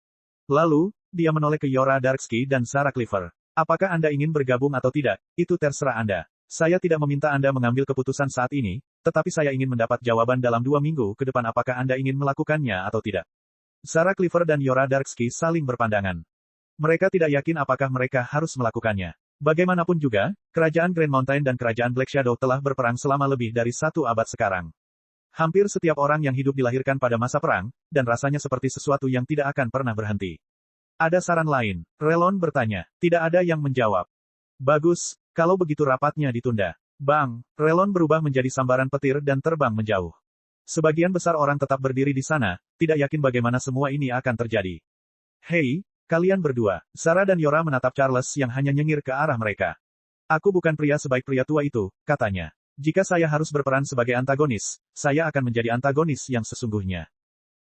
Lalu, dia menoleh ke Yora Darksky dan Sarah Cleaver. Apakah Anda ingin bergabung atau tidak, itu terserah Anda. Saya tidak meminta Anda mengambil keputusan saat ini, tetapi saya ingin mendapat jawaban dalam 2 minggu ke depan apakah Anda ingin melakukannya atau tidak. Sarah Cleaver dan Yora Darksky saling berpandangan. Mereka tidak yakin apakah mereka harus melakukannya. Bagaimanapun juga, kerajaan Grand Mountain dan kerajaan Black Shadow telah berperang selama lebih dari 1 abad sekarang. Hampir setiap orang yang hidup dilahirkan pada masa perang, dan rasanya seperti sesuatu yang tidak akan pernah berhenti. Ada saran lain? Relon bertanya. Tidak ada yang menjawab. Bagus, kalau begitu rapatnya ditunda. Bang, Relon berubah menjadi sambaran petir dan terbang menjauh. Sebagian besar orang tetap berdiri di sana, tidak yakin bagaimana semua ini akan terjadi. Hei, kalian berdua. Sarah dan Yora menatap Charles yang hanya nyengir ke arah mereka. Aku bukan pria sebaik pria tua itu, katanya. Jika saya harus berperan sebagai antagonis, saya akan menjadi antagonis yang sesungguhnya.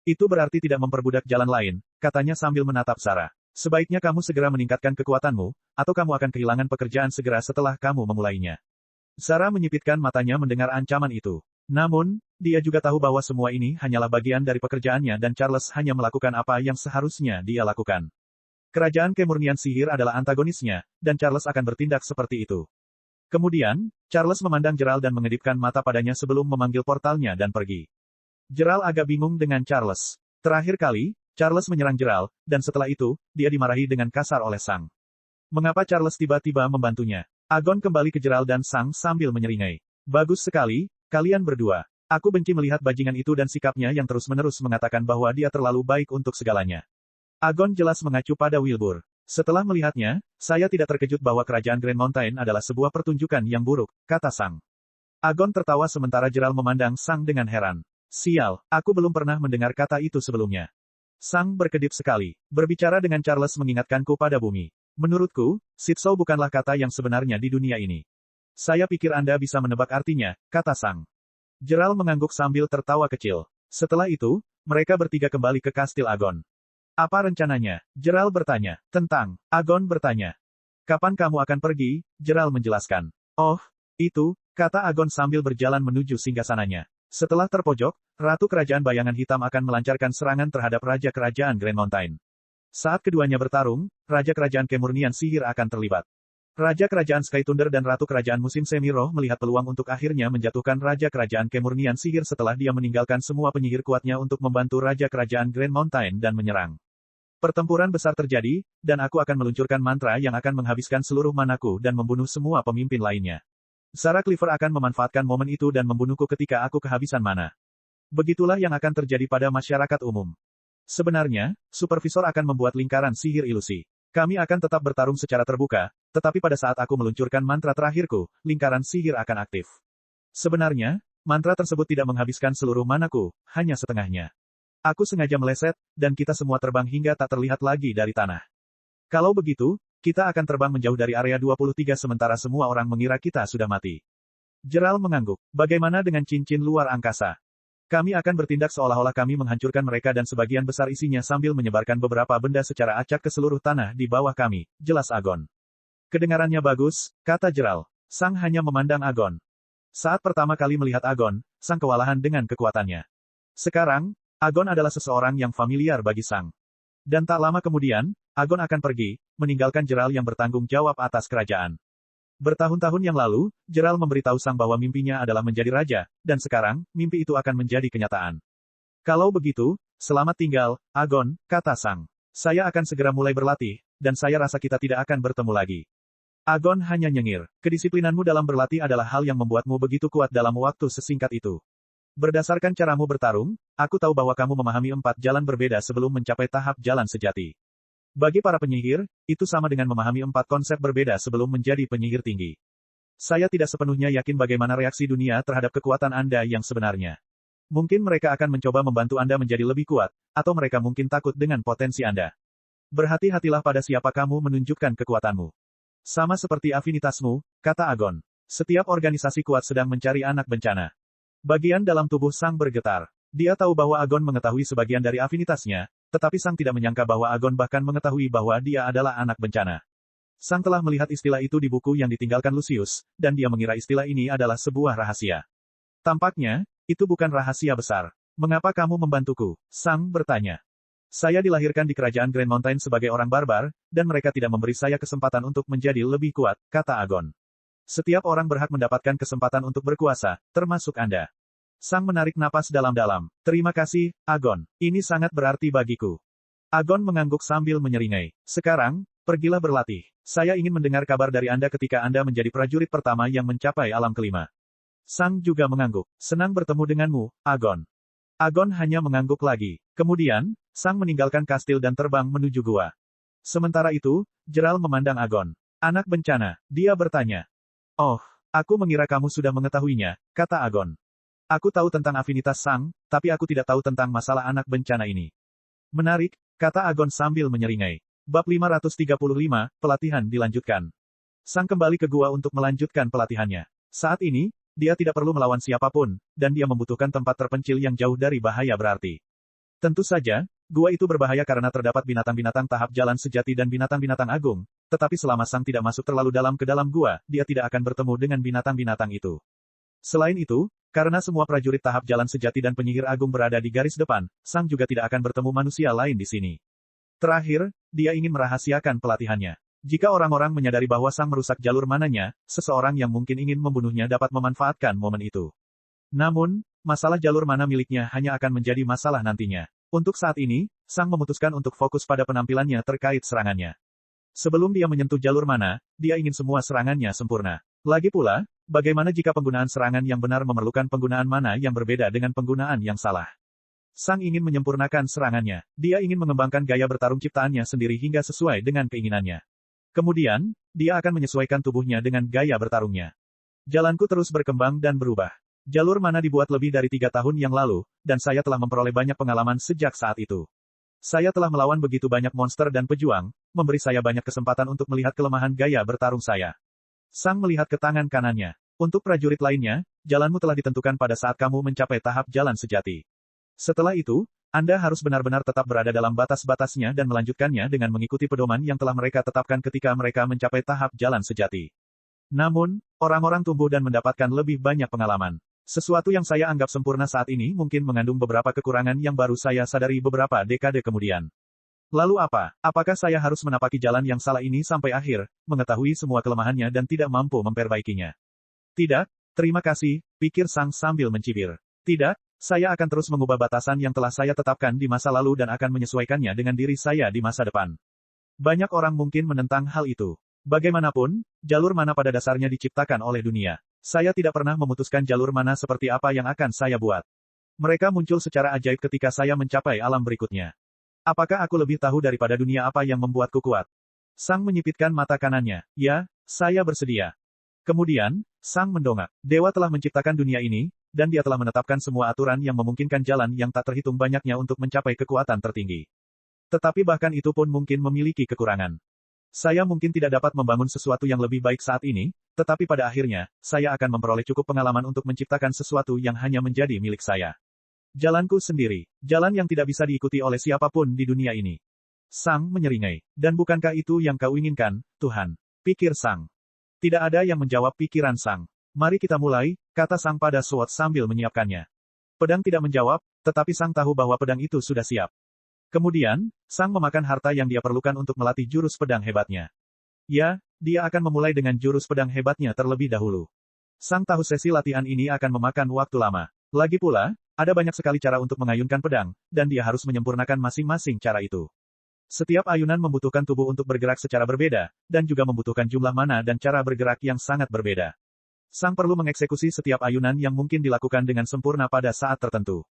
Itu berarti tidak memperbudak jalan lain, katanya sambil menatap Sarah. Sebaiknya kamu segera meningkatkan kekuatanmu, atau kamu akan kehilangan pekerjaan segera setelah kamu memulainya. Sarah menyipitkan matanya mendengar ancaman itu. Namun, dia juga tahu bahwa semua ini hanyalah bagian dari pekerjaannya dan Charles hanya melakukan apa yang seharusnya dia lakukan. Kerajaan kemurnian sihir adalah antagonisnya, dan Charles akan bertindak seperti itu. Kemudian, Charles memandang Gerald dan mengedipkan mata padanya sebelum memanggil portalnya dan pergi. Gerald agak bingung dengan Charles. Terakhir kali, Charles menyerang Gerald, dan setelah itu, dia dimarahi dengan kasar oleh Sang. Mengapa Charles tiba-tiba membantunya? Agon kembali ke Gerald dan Sang sambil menyeringai. Bagus sekali, kalian berdua. Aku benci melihat bajingan itu dan sikapnya yang terus-menerus mengatakan bahwa dia terlalu baik untuk segalanya. Agon jelas mengacu pada Wilbur. Setelah melihatnya, saya tidak terkejut bahwa kerajaan Grand Mountain adalah sebuah pertunjukan yang buruk, kata Sang. Agon tertawa sementara Gerald memandang Sang dengan heran. Sial, aku belum pernah mendengar kata itu sebelumnya. Sang berkedip sekali. Berbicara dengan Charles mengingatkanku pada bumi. Menurutku, Sitsou bukanlah kata yang sebenarnya di dunia ini. Saya pikir Anda bisa menebak artinya, kata Sang. Gerald mengangguk sambil tertawa kecil. Setelah itu, mereka bertiga kembali ke kastil Agon. Apa rencananya? Gerald bertanya. Tentang, Agon bertanya. Kapan kamu akan pergi? Gerald menjelaskan. Oh, itu, kata Agon sambil berjalan menuju singgasananya. Setelah terpojok, Ratu Kerajaan Bayangan Hitam akan melancarkan serangan terhadap Raja Kerajaan Grand Mountain. Saat keduanya bertarung, Raja Kerajaan Kemurnian Sihir akan terlibat. Raja Kerajaan Sky Thunder dan Ratu Kerajaan Musim Semi Roh melihat peluang untuk akhirnya menjatuhkan Raja Kerajaan Kemurnian Sihir setelah dia meninggalkan semua penyihir kuatnya untuk membantu Raja Kerajaan Grand Mountain dan menyerang. Pertempuran besar terjadi, dan aku akan meluncurkan mantra yang akan menghabiskan seluruh manaku dan membunuh semua pemimpin lainnya. Sarah Cleaver akan memanfaatkan momen itu dan membunuhku ketika aku kehabisan mana. Begitulah yang akan terjadi pada masyarakat umum. Sebenarnya, Supervisor akan membuat lingkaran sihir ilusi. Kami akan tetap bertarung secara terbuka, tetapi pada saat aku meluncurkan mantra terakhirku, lingkaran sihir akan aktif. Sebenarnya, mantra tersebut tidak menghabiskan seluruh manaku, hanya setengahnya. Aku sengaja meleset, dan kita semua terbang hingga tak terlihat lagi dari tanah. Kalau begitu, kita akan terbang menjauh dari area 23 sementara semua orang mengira kita sudah mati. Gerald mengangguk. Bagaimana dengan cincin luar angkasa? Kami akan bertindak seolah-olah kami menghancurkan mereka dan sebagian besar isinya sambil menyebarkan beberapa benda secara acak ke seluruh tanah di bawah kami, jelas Agon. Kedengarannya bagus, kata Gerald. Sang hanya memandang Agon. Saat pertama kali melihat Agon, Sang kewalahan dengan kekuatannya. Sekarang, Agon adalah seseorang yang familiar bagi Sang. Dan tak lama kemudian, Agon akan pergi, meninggalkan Gerald yang bertanggung jawab atas kerajaan. Bertahun-tahun yang lalu, Gerald memberitahu Sang bahwa mimpinya adalah menjadi raja, dan sekarang, mimpi itu akan menjadi kenyataan. Kalau begitu, selamat tinggal, Agon, kata Sang. Saya akan segera mulai berlatih, dan saya rasa kita tidak akan bertemu lagi. Agon hanya nyengir. Kedisiplinanmu dalam berlatih adalah hal yang membuatmu begitu kuat dalam waktu sesingkat itu. Berdasarkan caramu bertarung, aku tahu bahwa kamu memahami 4 jalan berbeda sebelum mencapai tahap jalan sejati. Bagi para penyihir, itu sama dengan memahami 4 konsep berbeda sebelum menjadi penyihir tinggi. Saya tidak sepenuhnya yakin bagaimana reaksi dunia terhadap kekuatan Anda yang sebenarnya. Mungkin mereka akan mencoba membantu Anda menjadi lebih kuat, atau mereka mungkin takut dengan potensi Anda. Berhati-hatilah pada siapa kamu menunjukkan kekuatanmu. Sama seperti afinitasmu, kata Agon. Setiap organisasi kuat sedang mencari anak bencana. Bagian dalam tubuh Sang bergetar. Dia tahu bahwa Agon mengetahui sebagian dari afinitasnya, tetapi Sang tidak menyangka bahwa Agon bahkan mengetahui bahwa dia adalah anak bencana. Sang telah melihat istilah itu di buku yang ditinggalkan Lucius, dan dia mengira istilah ini adalah sebuah rahasia. Tampaknya, itu bukan rahasia besar. Mengapa kamu membantuku? Sang bertanya. Saya dilahirkan di kerajaan Grand Mountain sebagai orang barbar, dan mereka tidak memberi saya kesempatan untuk menjadi lebih kuat, kata Agon. Setiap orang berhak mendapatkan kesempatan untuk berkuasa, termasuk Anda. Sang menarik napas dalam-dalam. Terima kasih, Agon. Ini sangat berarti bagiku. Agon mengangguk sambil menyeringai. Sekarang, pergilah berlatih. Saya ingin mendengar kabar dari Anda ketika Anda menjadi prajurit pertama yang mencapai alam kelima. Sang juga mengangguk. Senang bertemu denganmu, Agon. Agon hanya mengangguk lagi. Kemudian, Sang meninggalkan kastil dan terbang menuju gua. Sementara itu, Gerald memandang Agon. Anak bencana, dia bertanya. Oh, aku mengira kamu sudah mengetahuinya, kata Agon. Aku tahu tentang afinitas Sang, tapi aku tidak tahu tentang masalah anak bencana ini. Menarik, kata Agon sambil menyeringai. Bab 535, pelatihan dilanjutkan. Sang kembali ke gua untuk melanjutkan pelatihannya. Saat ini, dia tidak perlu melawan siapapun, dan dia membutuhkan tempat terpencil yang jauh dari bahaya berarti. Tentu saja, gua itu berbahaya karena terdapat binatang-binatang tahap jalan sejati dan binatang-binatang agung, tetapi selama Sang tidak masuk terlalu dalam ke dalam gua, dia tidak akan bertemu dengan binatang-binatang itu. Selain itu, karena semua prajurit tahap jalan sejati dan penyihir agung berada di garis depan, Sang juga tidak akan bertemu manusia lain di sini. Terakhir, dia ingin merahasiakan pelatihannya. Jika orang-orang menyadari bahwa Sang merusak jalur mananya, seseorang yang mungkin ingin membunuhnya dapat memanfaatkan momen itu. Namun, masalah jalur mana miliknya hanya akan menjadi masalah nantinya. Untuk saat ini, Sang memutuskan untuk fokus pada penampilannya terkait serangannya. Sebelum dia menyentuh jalur mana, dia ingin semua serangannya sempurna. Lagi pula, bagaimana jika penggunaan serangan yang benar memerlukan penggunaan mana yang berbeda dengan penggunaan yang salah? Sang ingin menyempurnakan serangannya. Dia ingin mengembangkan gaya bertarung ciptaannya sendiri hingga sesuai dengan keinginannya. Kemudian, dia akan menyesuaikan tubuhnya dengan gaya bertarungnya. Jalanku terus berkembang dan berubah. Jalur mana dibuat lebih dari 3 tahun yang lalu, dan saya telah memperoleh banyak pengalaman sejak saat itu. Saya telah melawan begitu banyak monster dan pejuang, memberi saya banyak kesempatan untuk melihat kelemahan gaya bertarung saya. Sang melihat ke tangan kanannya. Untuk prajurit lainnya, jalanmu telah ditentukan pada saat kamu mencapai tahap jalan sejati. Setelah itu, Anda harus benar-benar tetap berada dalam batas-batasnya dan melanjutkannya dengan mengikuti pedoman yang telah mereka tetapkan ketika mereka mencapai tahap jalan sejati. Namun, orang-orang tumbuh dan mendapatkan lebih banyak pengalaman. Sesuatu yang saya anggap sempurna saat ini mungkin mengandung beberapa kekurangan yang baru saya sadari beberapa dekade kemudian. Lalu apa? Apakah saya harus menapaki jalan yang salah ini sampai akhir, mengetahui semua kelemahannya dan tidak mampu memperbaikinya? Tidak, terima kasih, pikir Sang sambil mencibir. Tidak, saya akan terus mengubah batasan yang telah saya tetapkan di masa lalu dan akan menyesuaikannya dengan diri saya di masa depan. Banyak orang mungkin menentang hal itu. Bagaimanapun, jalur mana pada dasarnya diciptakan oleh dunia. Saya tidak pernah memutuskan jalur mana seperti apa yang akan saya buat. Mereka muncul secara ajaib ketika saya mencapai alam berikutnya. Apakah aku lebih tahu daripada dunia apa yang membuatku kuat? Sang menyipitkan mata kanannya. Ya, saya bersedia. Kemudian, Sang mendongak. Dewa telah menciptakan dunia ini, dan dia telah menetapkan semua aturan yang memungkinkan jalan yang tak terhitung banyaknya untuk mencapai kekuatan tertinggi. Tetapi bahkan itu pun mungkin memiliki kekurangan. Saya mungkin tidak dapat membangun sesuatu yang lebih baik saat ini, tetapi pada akhirnya, saya akan memperoleh cukup pengalaman untuk menciptakan sesuatu yang hanya menjadi milik saya. Jalanku sendiri, jalan yang tidak bisa diikuti oleh siapapun di dunia ini. Sang menyeringai. Dan bukankah itu yang kau inginkan, Tuhan? Pikir Sang. Tidak ada yang menjawab pikiran Sang. Mari kita mulai, kata Sang pada Sword sambil menyiapkannya. Pedang tidak menjawab, tetapi Sang tahu bahwa pedang itu sudah siap. Kemudian, Sang memakan harta yang dia perlukan untuk melatih jurus pedang hebatnya. Ya, dia akan memulai dengan jurus pedang hebatnya terlebih dahulu. Sang tahu sesi latihan ini akan memakan waktu lama. Lagi pula, ada banyak sekali cara untuk mengayunkan pedang, dan dia harus menyempurnakan masing-masing cara itu. Setiap ayunan membutuhkan tubuh untuk bergerak secara berbeda, dan juga membutuhkan jumlah mana dan cara bergerak yang sangat berbeda. Sang perlu mengeksekusi setiap ayunan yang mungkin dilakukan dengan sempurna pada saat tertentu.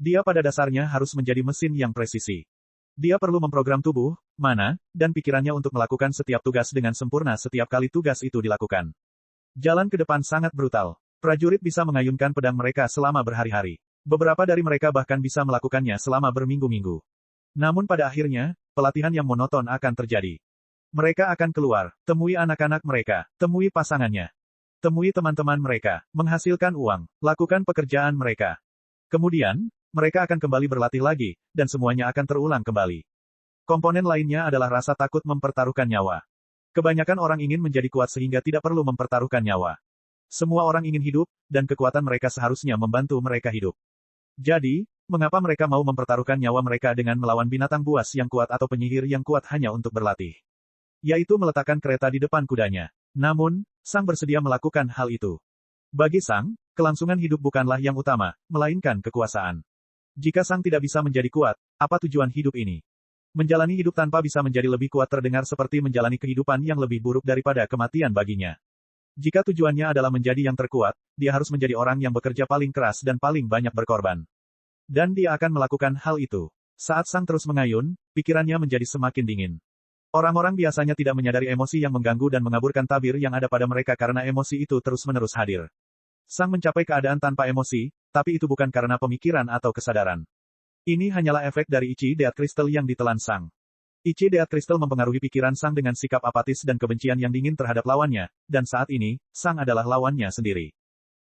Dia pada dasarnya harus menjadi mesin yang presisi. Dia perlu memprogram tubuh, mana, dan pikirannya untuk melakukan setiap tugas dengan sempurna setiap kali tugas itu dilakukan. Jalan ke depan sangat brutal. Prajurit bisa mengayunkan pedang mereka selama berhari-hari. Beberapa dari mereka bahkan bisa melakukannya selama berminggu-minggu. Namun pada akhirnya, pelatihan yang monoton akan terjadi. Mereka akan keluar, temui anak-anak mereka, temui pasangannya, temui teman-teman mereka, menghasilkan uang, lakukan pekerjaan mereka. Kemudian, mereka akan kembali berlatih lagi, dan semuanya akan terulang kembali. Komponen lainnya adalah rasa takut mempertaruhkan nyawa. Kebanyakan orang ingin menjadi kuat sehingga tidak perlu mempertaruhkan nyawa. Semua orang ingin hidup, dan kekuatan mereka seharusnya membantu mereka hidup. Jadi, mengapa mereka mau mempertaruhkan nyawa mereka dengan melawan binatang buas yang kuat atau penyihir yang kuat hanya untuk berlatih? Yaitu meletakkan kereta di depan kudanya. Namun, Sang bersedia melakukan hal itu. Bagi Sang, kelangsungan hidup bukanlah yang utama, melainkan kekuasaan. Jika Sang tidak bisa menjadi kuat, apa tujuan hidup ini? Menjalani hidup tanpa bisa menjadi lebih kuat terdengar seperti menjalani kehidupan yang lebih buruk daripada kematian baginya. Jika tujuannya adalah menjadi yang terkuat, dia harus menjadi orang yang bekerja paling keras dan paling banyak berkorban. Dan dia akan melakukan hal itu. Saat Sang terus mengayun, pikirannya menjadi semakin dingin. Orang-orang biasanya tidak menyadari emosi yang mengganggu dan mengaburkan tabir yang ada pada mereka karena emosi itu terus-menerus hadir. Sang mencapai keadaan tanpa emosi, tapi itu bukan karena pemikiran atau kesadaran. Ini hanyalah efek dari Ichi Deat Crystal yang ditelan Sang. Ichi Deat Crystal mempengaruhi pikiran Sang dengan sikap apatis dan kebencian yang dingin terhadap lawannya, dan saat ini, Sang adalah lawannya sendiri.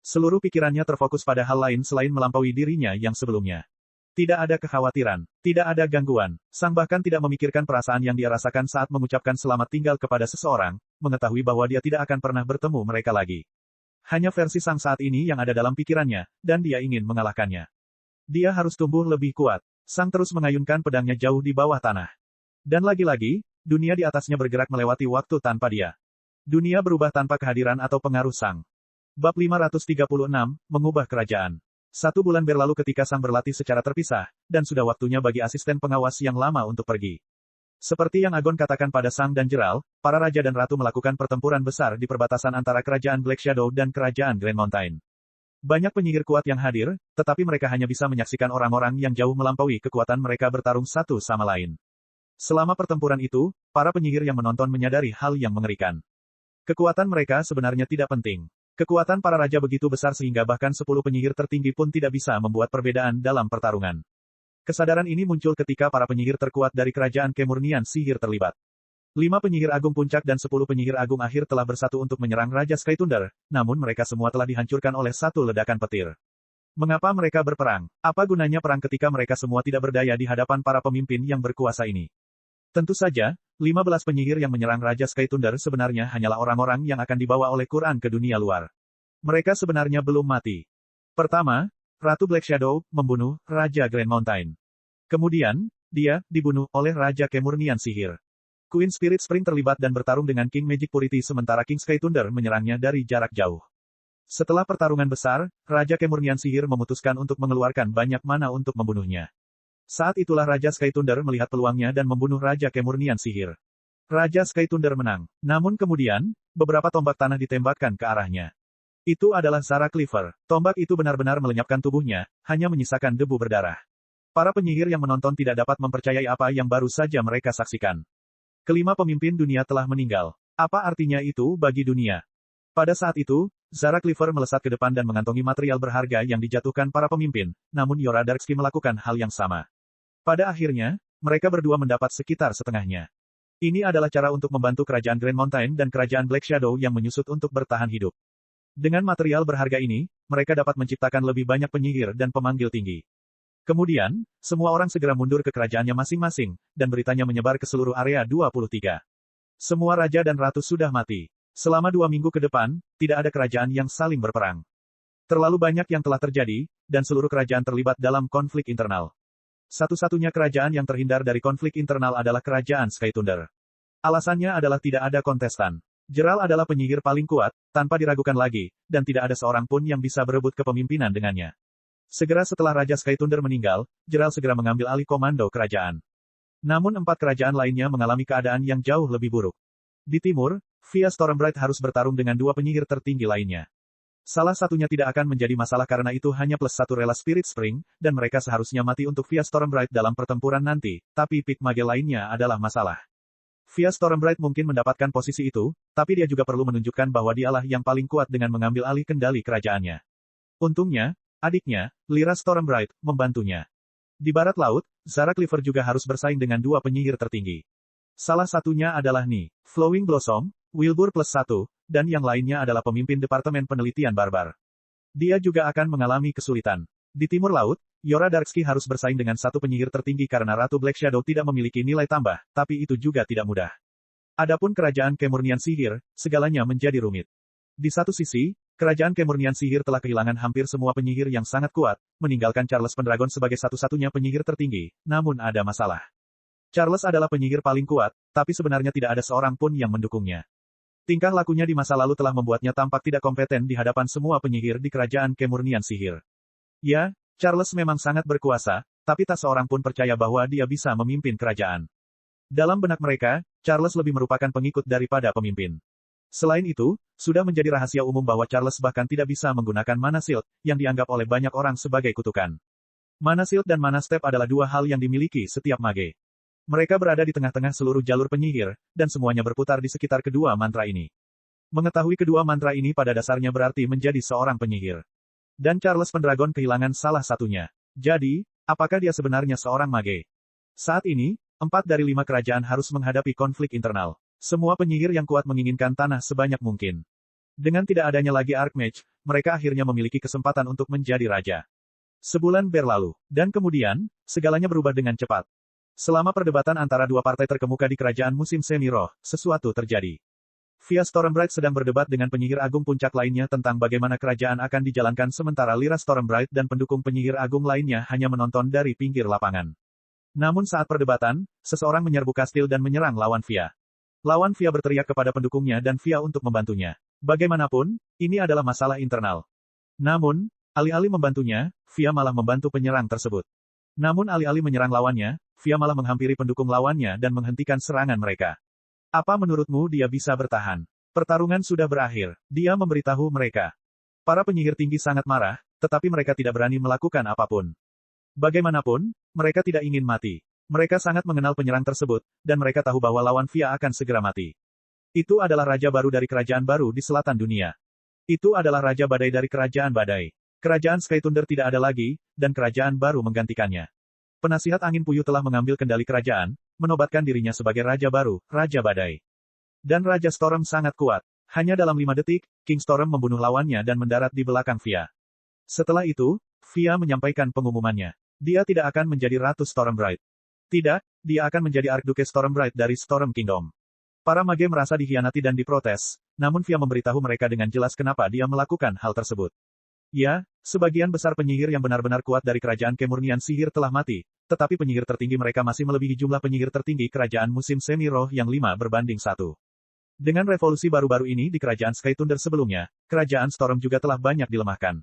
Seluruh pikirannya terfokus pada hal lain selain melampaui dirinya yang sebelumnya. Tidak ada kekhawatiran, tidak ada gangguan. Sang bahkan tidak memikirkan perasaan yang dia rasakan saat mengucapkan selamat tinggal kepada seseorang, mengetahui bahwa dia tidak akan pernah bertemu mereka lagi. Hanya versi Sang saat ini yang ada dalam pikirannya, dan dia ingin mengalahkannya. Dia harus tumbuh lebih kuat. Sang terus mengayunkan pedangnya jauh di bawah tanah. Dan lagi-lagi, dunia di atasnya bergerak melewati waktu tanpa dia. Dunia berubah tanpa kehadiran atau pengaruh Sang. Bab 536, Mengubah Kerajaan. 1 bulan berlalu ketika Sang berlatih secara terpisah, dan sudah waktunya bagi asisten pengawas yang lama untuk pergi. Seperti yang Agon katakan pada Sang dan Jeral, para raja dan ratu melakukan pertempuran besar di perbatasan antara kerajaan Black Shadow dan kerajaan Grand Mountain. Banyak penyihir kuat yang hadir, tetapi mereka hanya bisa menyaksikan orang-orang yang jauh melampaui kekuatan mereka bertarung satu sama lain. Selama pertempuran itu, para penyihir yang menonton menyadari hal yang mengerikan. Kekuatan mereka sebenarnya tidak penting. Kekuatan para raja begitu besar sehingga bahkan 10 penyihir tertinggi pun tidak bisa membuat perbedaan dalam pertarungan. Kesadaran ini muncul ketika para penyihir terkuat dari kerajaan kemurnian sihir terlibat. 5 penyihir agung puncak dan 10 penyihir agung akhir telah bersatu untuk menyerang Raja Sky Thunder, namun mereka semua telah dihancurkan oleh satu ledakan petir. Mengapa mereka berperang? Apa gunanya perang ketika mereka semua tidak berdaya di hadapan para pemimpin yang berkuasa ini? Tentu saja, 15 penyihir yang menyerang Raja Sky Thunder sebenarnya hanyalah orang-orang yang akan dibawa oleh Quran ke dunia luar. Mereka sebenarnya belum mati. Pertama, Ratu Black Shadow membunuh Raja Grand Mountain. Kemudian, dia dibunuh oleh Raja Kemurnian Sihir. Queen Spirit Spring terlibat dan bertarung dengan King Magic Purity sementara King Sky Thunder menyerangnya dari jarak jauh. Setelah pertarungan besar, Raja Kemurnian Sihir memutuskan untuk mengeluarkan banyak mana untuk membunuhnya. Saat itulah Raja Sky Thunder melihat peluangnya dan membunuh Raja Kemurnian Sihir. Raja Sky Thunder menang. Namun kemudian, beberapa tombak tanah ditembakkan ke arahnya. Itu adalah Zara Cleaver. Tombak itu benar-benar melenyapkan tubuhnya, hanya menyisakan debu berdarah. Para penyihir yang menonton tidak dapat mempercayai apa yang baru saja mereka saksikan. Kelima pemimpin dunia telah meninggal. Apa artinya itu bagi dunia? Pada saat itu, Zara Cleaver melesat ke depan dan mengantongi material berharga yang dijatuhkan para pemimpin, namun Yora Darksky melakukan hal yang sama. Pada akhirnya, mereka berdua mendapat sekitar setengahnya. Ini adalah cara untuk membantu kerajaan Grand Mountain dan kerajaan Black Shadow yang menyusut untuk bertahan hidup. Dengan material berharga ini, mereka dapat menciptakan lebih banyak penyihir dan pemanggil tinggi. Kemudian, semua orang segera mundur ke kerajaannya masing-masing, dan beritanya menyebar ke seluruh area 23. Semua raja dan ratu sudah mati. Selama 2 minggu ke depan, tidak ada kerajaan yang saling berperang. Terlalu banyak yang telah terjadi, dan seluruh kerajaan terlibat dalam konflik internal. Satu-satunya kerajaan yang terhindar dari konflik internal adalah kerajaan Sky Thunder. Alasannya adalah tidak ada kontestan. Jeral adalah penyihir paling kuat, tanpa diragukan lagi, dan tidak ada seorang pun yang bisa berebut kepemimpinan dengannya. Segera setelah Raja Sky Thunder meninggal, Jeral segera mengambil alih komando kerajaan. Namun 4 kerajaan lainnya mengalami keadaan yang jauh lebih buruk. Di timur, Via Stormbright harus bertarung dengan 2 penyihir tertinggi lainnya. Salah satunya tidak akan menjadi masalah karena itu hanya +1 rela Spirit Spring, dan mereka seharusnya mati untuk Via Stormbright dalam pertempuran nanti, tapi Pit Mage lainnya adalah masalah. Via Stormbright mungkin mendapatkan posisi itu, tapi dia juga perlu menunjukkan bahwa dialah yang paling kuat dengan mengambil alih kendali kerajaannya. Untungnya, adiknya, Lyra Stormbright, membantunya. Di barat laut, Zara Cleaver juga harus bersaing dengan 2 penyihir tertinggi. Salah satunya adalah Ni, Flowing Blossom, Wilbur +1, dan yang lainnya adalah pemimpin Departemen Penelitian Barbar. Dia juga akan mengalami kesulitan. Di timur laut, Yora Darksky harus bersaing dengan 1 penyihir tertinggi karena Ratu Black Shadow tidak memiliki nilai tambah, tapi itu juga tidak mudah. Adapun kerajaan Kemurnian Sihir, segalanya menjadi rumit. Di satu sisi, kerajaan Kemurnian Sihir telah kehilangan hampir semua penyihir yang sangat kuat, meninggalkan Charles Pendragon sebagai satu-satunya penyihir tertinggi, namun ada masalah. Charles adalah penyihir paling kuat, tapi sebenarnya tidak ada seorang pun yang mendukungnya. Tingkah lakunya di masa lalu telah membuatnya tampak tidak kompeten di hadapan semua penyihir di kerajaan Kemurnian Sihir. Ya, Charles memang sangat berkuasa, tapi tak seorang pun percaya bahwa dia bisa memimpin kerajaan. Dalam benak mereka, Charles lebih merupakan pengikut daripada pemimpin. Selain itu, sudah menjadi rahasia umum bahwa Charles bahkan tidak bisa menggunakan Mana Shield, yang dianggap oleh banyak orang sebagai kutukan. Mana Shield dan Mana Step adalah 2 hal yang dimiliki setiap mage. Mereka berada di tengah-tengah seluruh jalur penyihir, dan semuanya berputar di sekitar kedua mantra ini. Mengetahui kedua mantra ini pada dasarnya berarti menjadi seorang penyihir. Dan Charles Pendragon kehilangan salah satunya. Jadi, apakah dia sebenarnya seorang mage? Saat ini, 4 dari 5 kerajaan harus menghadapi konflik internal. Semua penyihir yang kuat menginginkan tanah sebanyak mungkin. Dengan tidak adanya lagi Archmage, mereka akhirnya memiliki kesempatan untuk menjadi raja. Sebulan berlalu, dan kemudian, segalanya berubah dengan cepat. Selama perdebatan antara 2 partai terkemuka di kerajaan musim semi roh, sesuatu terjadi. Via Stormbright sedang berdebat dengan penyihir agung puncak lainnya tentang bagaimana kerajaan akan dijalankan sementara Lyra Stormbright dan pendukung penyihir agung lainnya hanya menonton dari pinggir lapangan. Namun saat perdebatan, seseorang menyerbu kastil dan menyerang lawan Via. Lawan Via berteriak kepada pendukungnya dan Via untuk membantunya. Bagaimanapun, ini adalah masalah internal. Namun, alih-alih membantunya, Via malah membantu penyerang tersebut. Namun alih-alih menyerang lawannya, Fia malah menghampiri pendukung lawannya dan menghentikan serangan mereka. Apa menurutmu dia bisa bertahan? Pertarungan sudah berakhir, dia memberitahu mereka. Para penyihir tinggi sangat marah, tetapi mereka tidak berani melakukan apapun. Bagaimanapun, mereka tidak ingin mati. Mereka sangat mengenal penyerang tersebut, dan mereka tahu bahwa lawan Fia akan segera mati. Itu adalah raja baru dari kerajaan baru di selatan dunia. Itu adalah raja badai dari kerajaan badai. Kerajaan Sky Thunder tidak ada lagi, dan kerajaan baru menggantikannya. Penasihat angin puyuh telah mengambil kendali kerajaan, menobatkan dirinya sebagai raja baru, Raja Badai. Dan Raja Storm sangat kuat. Hanya dalam 5 detik, King Storm membunuh lawannya dan mendarat di belakang Fia. Setelah itu, Fia menyampaikan pengumumannya. Dia tidak akan menjadi Ratu Stormbright. Tidak, dia akan menjadi Archduke Stormbright dari Storm Kingdom. Para mage merasa dikhianati dan diprotes, namun Fia memberitahu mereka dengan jelas kenapa dia melakukan hal tersebut. Ya, sebagian besar penyihir yang benar-benar kuat dari kerajaan kemurnian sihir telah mati, tetapi penyihir tertinggi mereka masih melebihi jumlah penyihir tertinggi kerajaan musim semi roh yang 5:1. Dengan revolusi baru-baru ini di kerajaan Sky Thunder sebelumnya, kerajaan Storm juga telah banyak dilemahkan.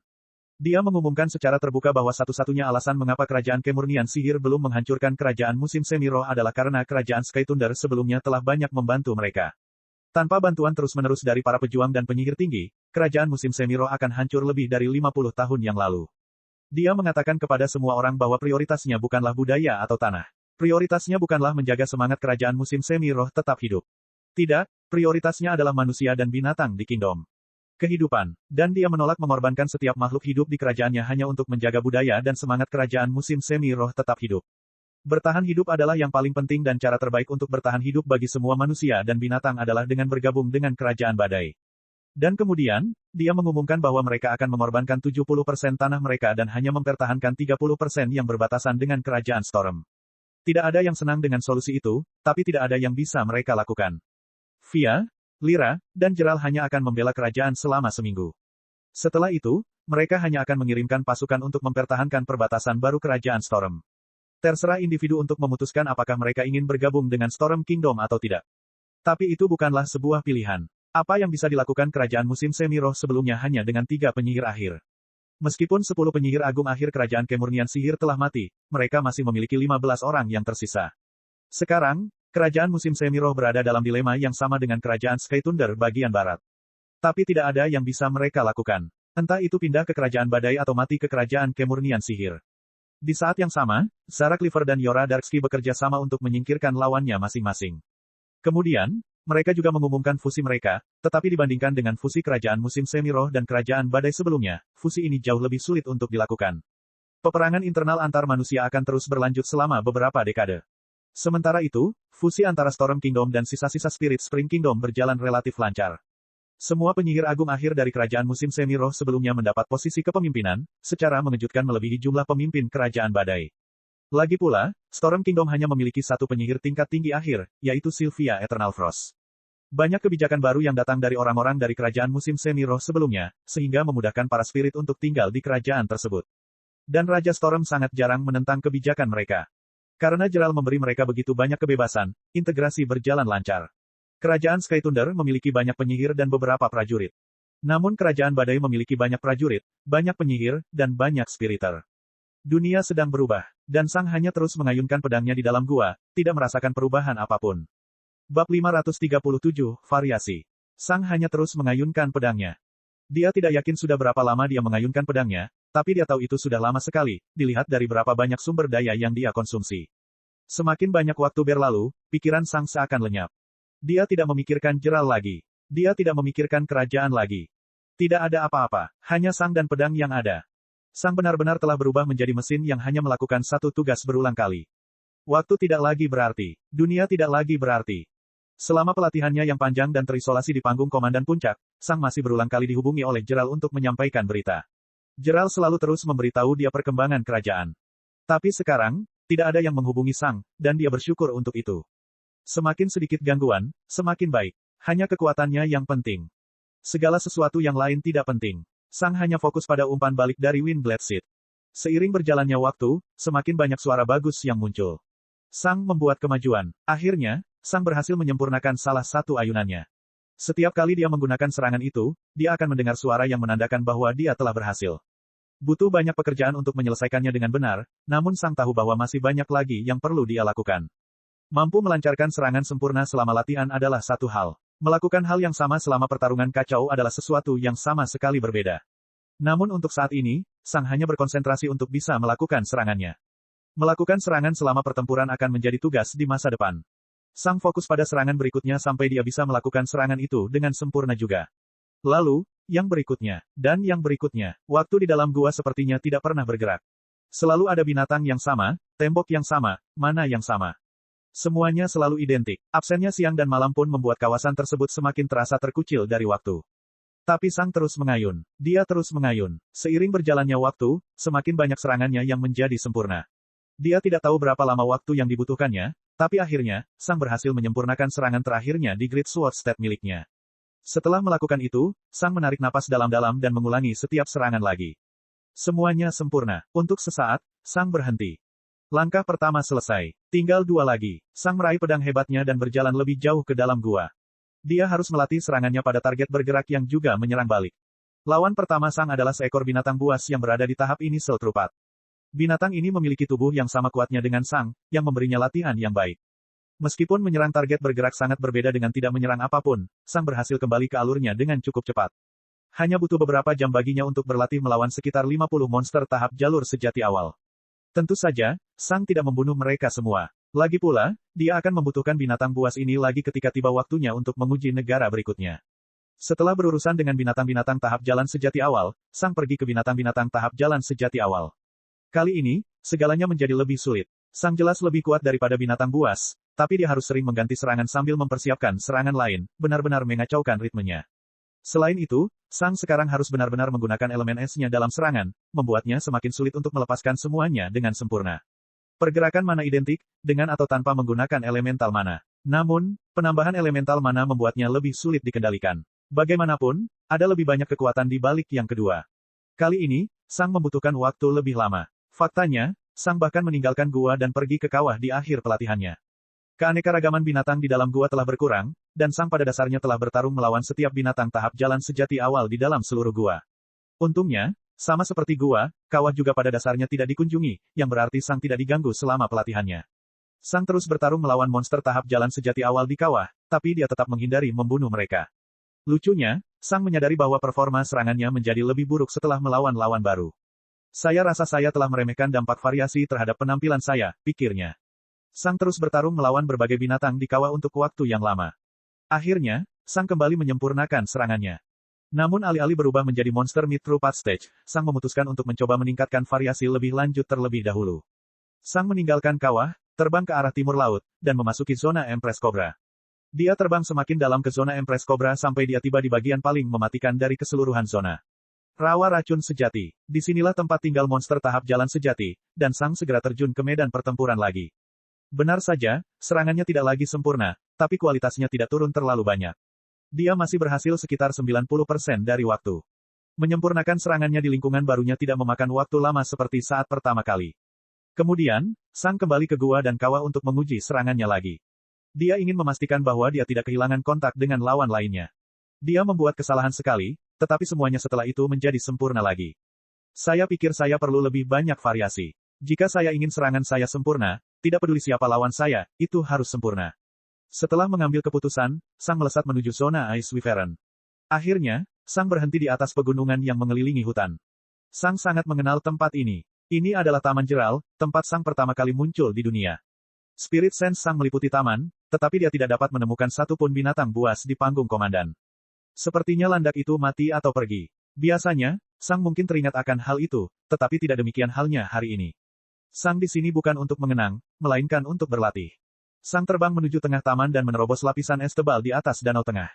Dia mengumumkan secara terbuka bahwa satu-satunya alasan mengapa kerajaan kemurnian sihir belum menghancurkan kerajaan musim semi roh adalah karena kerajaan Sky Thunder sebelumnya telah banyak membantu mereka. Tanpa bantuan terus-menerus dari para pejuang dan penyihir tinggi, kerajaan musim semi roh akan hancur lebih dari 50 tahun yang lalu. Dia mengatakan kepada semua orang bahwa prioritasnya bukanlah budaya atau tanah. Prioritasnya bukanlah menjaga semangat kerajaan musim semi roh tetap hidup. Tidak, prioritasnya adalah manusia dan binatang di kingdom. Kehidupan, dan dia menolak mengorbankan setiap makhluk hidup di kerajaannya hanya untuk menjaga budaya dan semangat kerajaan musim semi roh tetap hidup. Bertahan hidup adalah yang paling penting dan cara terbaik untuk bertahan hidup bagi semua manusia dan binatang adalah dengan bergabung dengan kerajaan badai. Dan kemudian, dia mengumumkan bahwa mereka akan mengorbankan 70% tanah mereka dan hanya mempertahankan 30% yang berbatasan dengan kerajaan Storm. Tidak ada yang senang dengan solusi itu, tapi tidak ada yang bisa mereka lakukan. Fia, Lyra, dan Geralt hanya akan membela kerajaan selama seminggu. Setelah itu, mereka hanya akan mengirimkan pasukan untuk mempertahankan perbatasan baru kerajaan Storm. Terserah individu untuk memutuskan apakah mereka ingin bergabung dengan Storm Kingdom atau tidak. Tapi itu bukanlah sebuah pilihan. Apa yang bisa dilakukan kerajaan musim semi roh sebelumnya hanya dengan 3 penyihir akhir. Meskipun 10 penyihir agung akhir kerajaan kemurnian sihir telah mati, mereka masih memiliki 15 orang yang tersisa. Sekarang, kerajaan musim semi roh berada dalam dilema yang sama dengan kerajaan Sky Thunder bagian barat. Tapi tidak ada yang bisa mereka lakukan. Entah itu pindah ke kerajaan badai atau mati ke kerajaan kemurnian sihir. Di saat yang sama, Zara Clifford dan Yora Darksky bekerja sama untuk menyingkirkan lawannya masing-masing. Kemudian, mereka juga mengumumkan fusi mereka, tetapi dibandingkan dengan fusi kerajaan musim semi roh dan kerajaan badai sebelumnya, fusi ini jauh lebih sulit untuk dilakukan. Peperangan internal antar manusia akan terus berlanjut selama beberapa dekade. Sementara itu, fusi antara Storm Kingdom dan sisa-sisa Spirit Spring Kingdom berjalan relatif lancar. Semua penyihir agung akhir dari kerajaan musim semi roh sebelumnya mendapat posisi kepemimpinan, secara mengejutkan melebihi jumlah pemimpin kerajaan badai. Lagi pula, Storm Kingdom hanya memiliki satu penyihir tingkat tinggi akhir, yaitu Sylvia Eternal Frost. Banyak kebijakan baru yang datang dari orang-orang dari kerajaan musim semi roh sebelumnya, sehingga memudahkan para spirit untuk tinggal di kerajaan tersebut. Dan Raja Storm sangat jarang menentang kebijakan mereka. Karena Geralt memberi mereka begitu banyak kebebasan, integrasi berjalan lancar. Kerajaan Sky Thunder memiliki banyak penyihir dan beberapa prajurit. Namun kerajaan badai memiliki banyak prajurit, banyak penyihir, dan banyak spiriter. Dunia sedang berubah, dan Sang hanya terus mengayunkan pedangnya di dalam gua, tidak merasakan perubahan apapun. Bab 537, Variasi. Sang hanya terus mengayunkan pedangnya. Dia tidak yakin sudah berapa lama dia mengayunkan pedangnya, tapi dia tahu itu sudah lama sekali, dilihat dari berapa banyak sumber daya yang dia konsumsi. Semakin banyak waktu berlalu, pikiran Sang seakan lenyap. Dia tidak memikirkan Geralt lagi. Dia tidak memikirkan kerajaan lagi. Tidak ada apa-apa, hanya Sang dan pedang yang ada. Sang benar-benar telah berubah menjadi mesin yang hanya melakukan satu tugas berulang kali. Waktu tidak lagi berarti. Dunia tidak lagi berarti. Selama pelatihannya yang panjang dan terisolasi di panggung Komandan Puncak, Sang masih berulang kali dihubungi oleh Geralt untuk menyampaikan berita. Geralt selalu terus memberitahu dia perkembangan kerajaan. Tapi sekarang, tidak ada yang menghubungi Sang, dan dia bersyukur untuk itu. Semakin sedikit gangguan, semakin baik. Hanya kekuatannya yang penting. Segala sesuatu yang lain tidak penting. Sang hanya fokus pada umpan balik dari Windblade Seed. Seiring berjalannya waktu, semakin banyak suara bagus yang muncul. Sang membuat kemajuan. Akhirnya, Sang berhasil menyempurnakan salah satu ayunannya. Setiap kali dia menggunakan serangan itu, dia akan mendengar suara yang menandakan bahwa dia telah berhasil. Butuh banyak pekerjaan untuk menyelesaikannya dengan benar, namun Sang tahu bahwa masih banyak lagi yang perlu dia lakukan. Mampu melancarkan serangan sempurna selama latihan adalah satu hal. Melakukan hal yang sama selama pertarungan kacau adalah sesuatu yang sama sekali berbeda. Namun untuk saat ini, Sang hanya berkonsentrasi untuk bisa melakukan serangannya. Melakukan serangan selama pertempuran akan menjadi tugas di masa depan. Sang fokus pada serangan berikutnya sampai dia bisa melakukan serangan itu dengan sempurna juga. Lalu, yang berikutnya, dan yang berikutnya, waktu di dalam gua sepertinya tidak pernah bergerak. Selalu ada binatang yang sama, tembok yang sama, mana yang sama. Semuanya selalu identik. Absennya siang dan malam pun membuat kawasan tersebut semakin terasa terkucil dari waktu. Tapi Sang terus mengayun. Dia terus mengayun. Seiring berjalannya waktu, semakin banyak serangannya yang menjadi sempurna. Dia tidak tahu berapa lama waktu yang dibutuhkannya, tapi akhirnya, Sang berhasil menyempurnakan serangan terakhirnya di Great Sword State miliknya. Setelah melakukan itu, Sang menarik napas dalam-dalam dan mengulangi setiap serangan lagi. Semuanya sempurna. Untuk sesaat, Sang berhenti. Langkah pertama selesai. Tinggal 2 lagi. Sang meraih pedang hebatnya dan berjalan lebih jauh ke dalam gua. Dia harus melatih serangannya pada target bergerak yang juga menyerang balik. Lawan pertama Sang adalah seekor binatang buas yang berada di tahap initial trupat. Binatang ini memiliki tubuh yang sama kuatnya dengan Sang, yang memberinya latihan yang baik. Meskipun menyerang target bergerak sangat berbeda dengan tidak menyerang apapun, Sang berhasil kembali ke alurnya dengan cukup cepat. Hanya butuh beberapa jam baginya untuk berlatih melawan sekitar 50 monster tahap jalur sejati awal. Tentu saja, Sang tidak membunuh mereka semua. Lagi pula, dia akan membutuhkan binatang buas ini lagi ketika tiba waktunya untuk menguji negara berikutnya. Setelah berurusan dengan binatang-binatang tahap jalan sejati awal, Sang pergi ke binatang-binatang tahap jalan sejati awal. Kali ini, segalanya menjadi lebih sulit. Sang jelas lebih kuat daripada binatang buas, tapi dia harus sering mengganti serangan sambil mempersiapkan serangan lain, benar-benar mengacaukan ritmenya. Selain itu, Sang sekarang harus benar-benar menggunakan elemen es-nya dalam serangan, membuatnya semakin sulit untuk melepaskan semuanya dengan sempurna. Pergerakan mana identik, dengan atau tanpa menggunakan elemental mana. Namun, penambahan elemental mana membuatnya lebih sulit dikendalikan. Bagaimanapun, ada lebih banyak kekuatan di balik yang kedua. Kali ini, Sang membutuhkan waktu lebih lama. Faktanya, Sang bahkan meninggalkan gua dan pergi ke kawah di akhir pelatihannya. Keanekaragaman binatang di dalam gua telah berkurang, dan Sang pada dasarnya telah bertarung melawan setiap binatang tahap jalan sejati awal di dalam seluruh gua. Untungnya, sama seperti gua, kawah juga pada dasarnya tidak dikunjungi, yang berarti Sang tidak diganggu selama pelatihannya. Sang terus bertarung melawan monster tahap jalan sejati awal di kawah, tapi dia tetap menghindari membunuh mereka. Lucunya, Sang menyadari bahwa performa serangannya menjadi lebih buruk setelah melawan lawan baru. Saya rasa saya telah meremehkan dampak variasi terhadap penampilan saya, pikirnya. Sang terus bertarung melawan berbagai binatang di kawah untuk waktu yang lama. Akhirnya, Sang kembali menyempurnakan serangannya. Namun alih-alih berubah menjadi monster mid-trupat stage, Sang memutuskan untuk mencoba meningkatkan variasi lebih lanjut terlebih dahulu. Sang meninggalkan kawah, terbang ke arah timur laut, dan memasuki zona Empress Cobra. Dia terbang semakin dalam ke zona Empress Cobra sampai dia tiba di bagian paling mematikan dari keseluruhan zona. Rawa racun sejati. Disinilah tempat tinggal monster tahap jalan sejati, dan Sang segera terjun ke medan pertempuran lagi. Benar saja, serangannya tidak lagi sempurna, tapi kualitasnya tidak turun terlalu banyak. Dia masih berhasil sekitar 90% dari waktu. Menyempurnakan serangannya di lingkungan barunya tidak memakan waktu lama seperti saat pertama kali. Kemudian, Sang kembali ke gua dan kawah untuk menguji serangannya lagi. Dia ingin memastikan bahwa dia tidak kehilangan kontak dengan lawan lainnya. Dia membuat kesalahan sekali, tetapi semuanya setelah itu menjadi sempurna lagi. Saya pikir saya perlu lebih banyak variasi. Jika saya ingin serangan saya sempurna, tidak peduli siapa lawan saya, itu harus sempurna. Setelah mengambil keputusan, Sang melesat menuju zona Ice Wyvern. Akhirnya, Sang berhenti di atas pegunungan yang mengelilingi hutan. Sang sangat mengenal tempat ini. Ini adalah Taman Jeral, tempat Sang pertama kali muncul di dunia. Spirit Sense Sang meliputi taman, tetapi dia tidak dapat menemukan satupun binatang buas di panggung komandan. Sepertinya landak itu mati atau pergi. Biasanya, Sang mungkin teringat akan hal itu, tetapi tidak demikian halnya hari ini. Sang di sini bukan untuk mengenang, melainkan untuk berlatih. Sang terbang menuju tengah taman dan menerobos lapisan es tebal di atas danau tengah.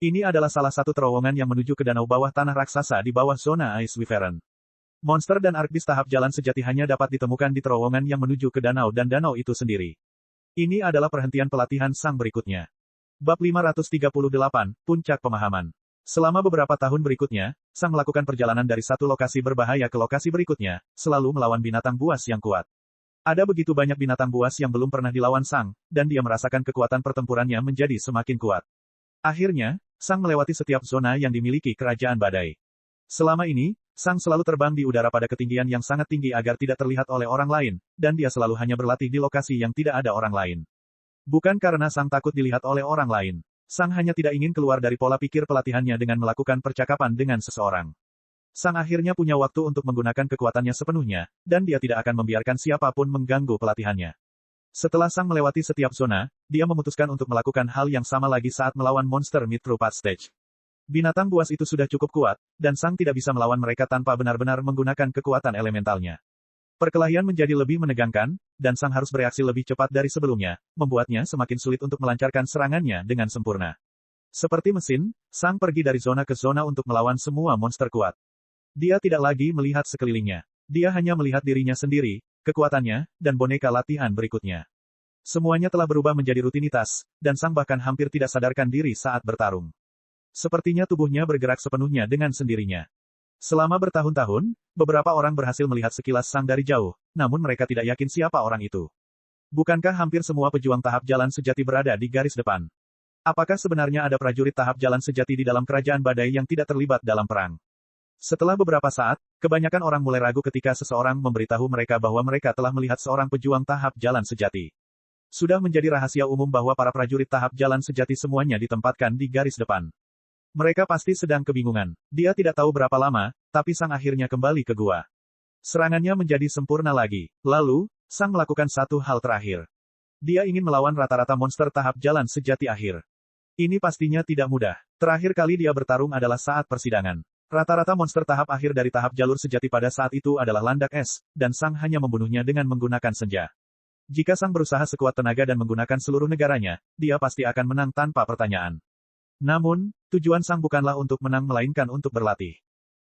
Ini adalah salah satu terowongan yang menuju ke danau bawah tanah raksasa di bawah zona Ice Wyvern. Monster dan Arkbis tahap jalan sejati hanya dapat ditemukan di terowongan yang menuju ke danau dan danau itu sendiri. Ini adalah perhentian pelatihan Sang berikutnya. Bab 538, Puncak Pemahaman. Selama beberapa tahun berikutnya, Sang melakukan perjalanan dari satu lokasi berbahaya ke lokasi berikutnya, selalu melawan binatang buas yang kuat. Ada begitu banyak binatang buas yang belum pernah dilawan Sang, dan dia merasakan kekuatan pertempurannya menjadi semakin kuat. Akhirnya, Sang melewati setiap zona yang dimiliki Kerajaan Badai. Selama ini, Sang selalu terbang di udara pada ketinggian yang sangat tinggi agar tidak terlihat oleh orang lain, dan dia selalu hanya berlatih di lokasi yang tidak ada orang lain. Bukan karena Sang takut dilihat oleh orang lain. Sang hanya tidak ingin keluar dari pola pikir pelatihannya dengan melakukan percakapan dengan seseorang. Sang akhirnya punya waktu untuk menggunakan kekuatannya sepenuhnya, dan dia tidak akan membiarkan siapapun mengganggu pelatihannya. Setelah Sang melewati setiap zona, dia memutuskan untuk melakukan hal yang sama lagi saat melawan monster Mitrupat Stage. Binatang buas itu sudah cukup kuat, dan Sang tidak bisa melawan mereka tanpa benar-benar menggunakan kekuatan elementalnya. Perkelahian menjadi lebih menegangkan, dan Sang harus bereaksi lebih cepat dari sebelumnya, membuatnya semakin sulit untuk melancarkan serangannya dengan sempurna. Seperti mesin, Sang pergi dari zona ke zona untuk melawan semua monster kuat. Dia tidak lagi melihat sekelilingnya. Dia hanya melihat dirinya sendiri, kekuatannya, dan boneka latihan berikutnya. Semuanya telah berubah menjadi rutinitas, dan Sang bahkan hampir tidak sadarkan diri saat bertarung. Sepertinya tubuhnya bergerak sepenuhnya dengan sendirinya. Selama bertahun-tahun, beberapa orang berhasil melihat sekilas Sang dari jauh, namun mereka tidak yakin siapa orang itu. Bukankah hampir semua pejuang tahap jalan sejati berada di garis depan? Apakah sebenarnya ada prajurit tahap jalan sejati di dalam kerajaan badai yang tidak terlibat dalam perang? Setelah beberapa saat, kebanyakan orang mulai ragu ketika seseorang memberitahu mereka bahwa mereka telah melihat seorang pejuang tahap jalan sejati. Sudah menjadi rahasia umum bahwa para prajurit tahap jalan sejati semuanya ditempatkan di garis depan. Mereka pasti sedang kebingungan. Dia tidak tahu berapa lama, tapi Sang akhirnya kembali ke gua. Serangannya menjadi sempurna lagi. Lalu, Sang melakukan satu hal terakhir. Dia ingin melawan rata-rata monster tahap jalan sejati akhir. Ini pastinya tidak mudah. Terakhir kali dia bertarung adalah saat persidangan. Rata-rata monster tahap akhir dari tahap jalur sejati pada saat itu adalah landak es, dan Sang hanya membunuhnya dengan menggunakan senja. Jika Sang berusaha sekuat tenaga dan menggunakan seluruh negaranya, dia pasti akan menang tanpa pertanyaan. Namun, tujuan Sang bukanlah untuk menang melainkan untuk berlatih.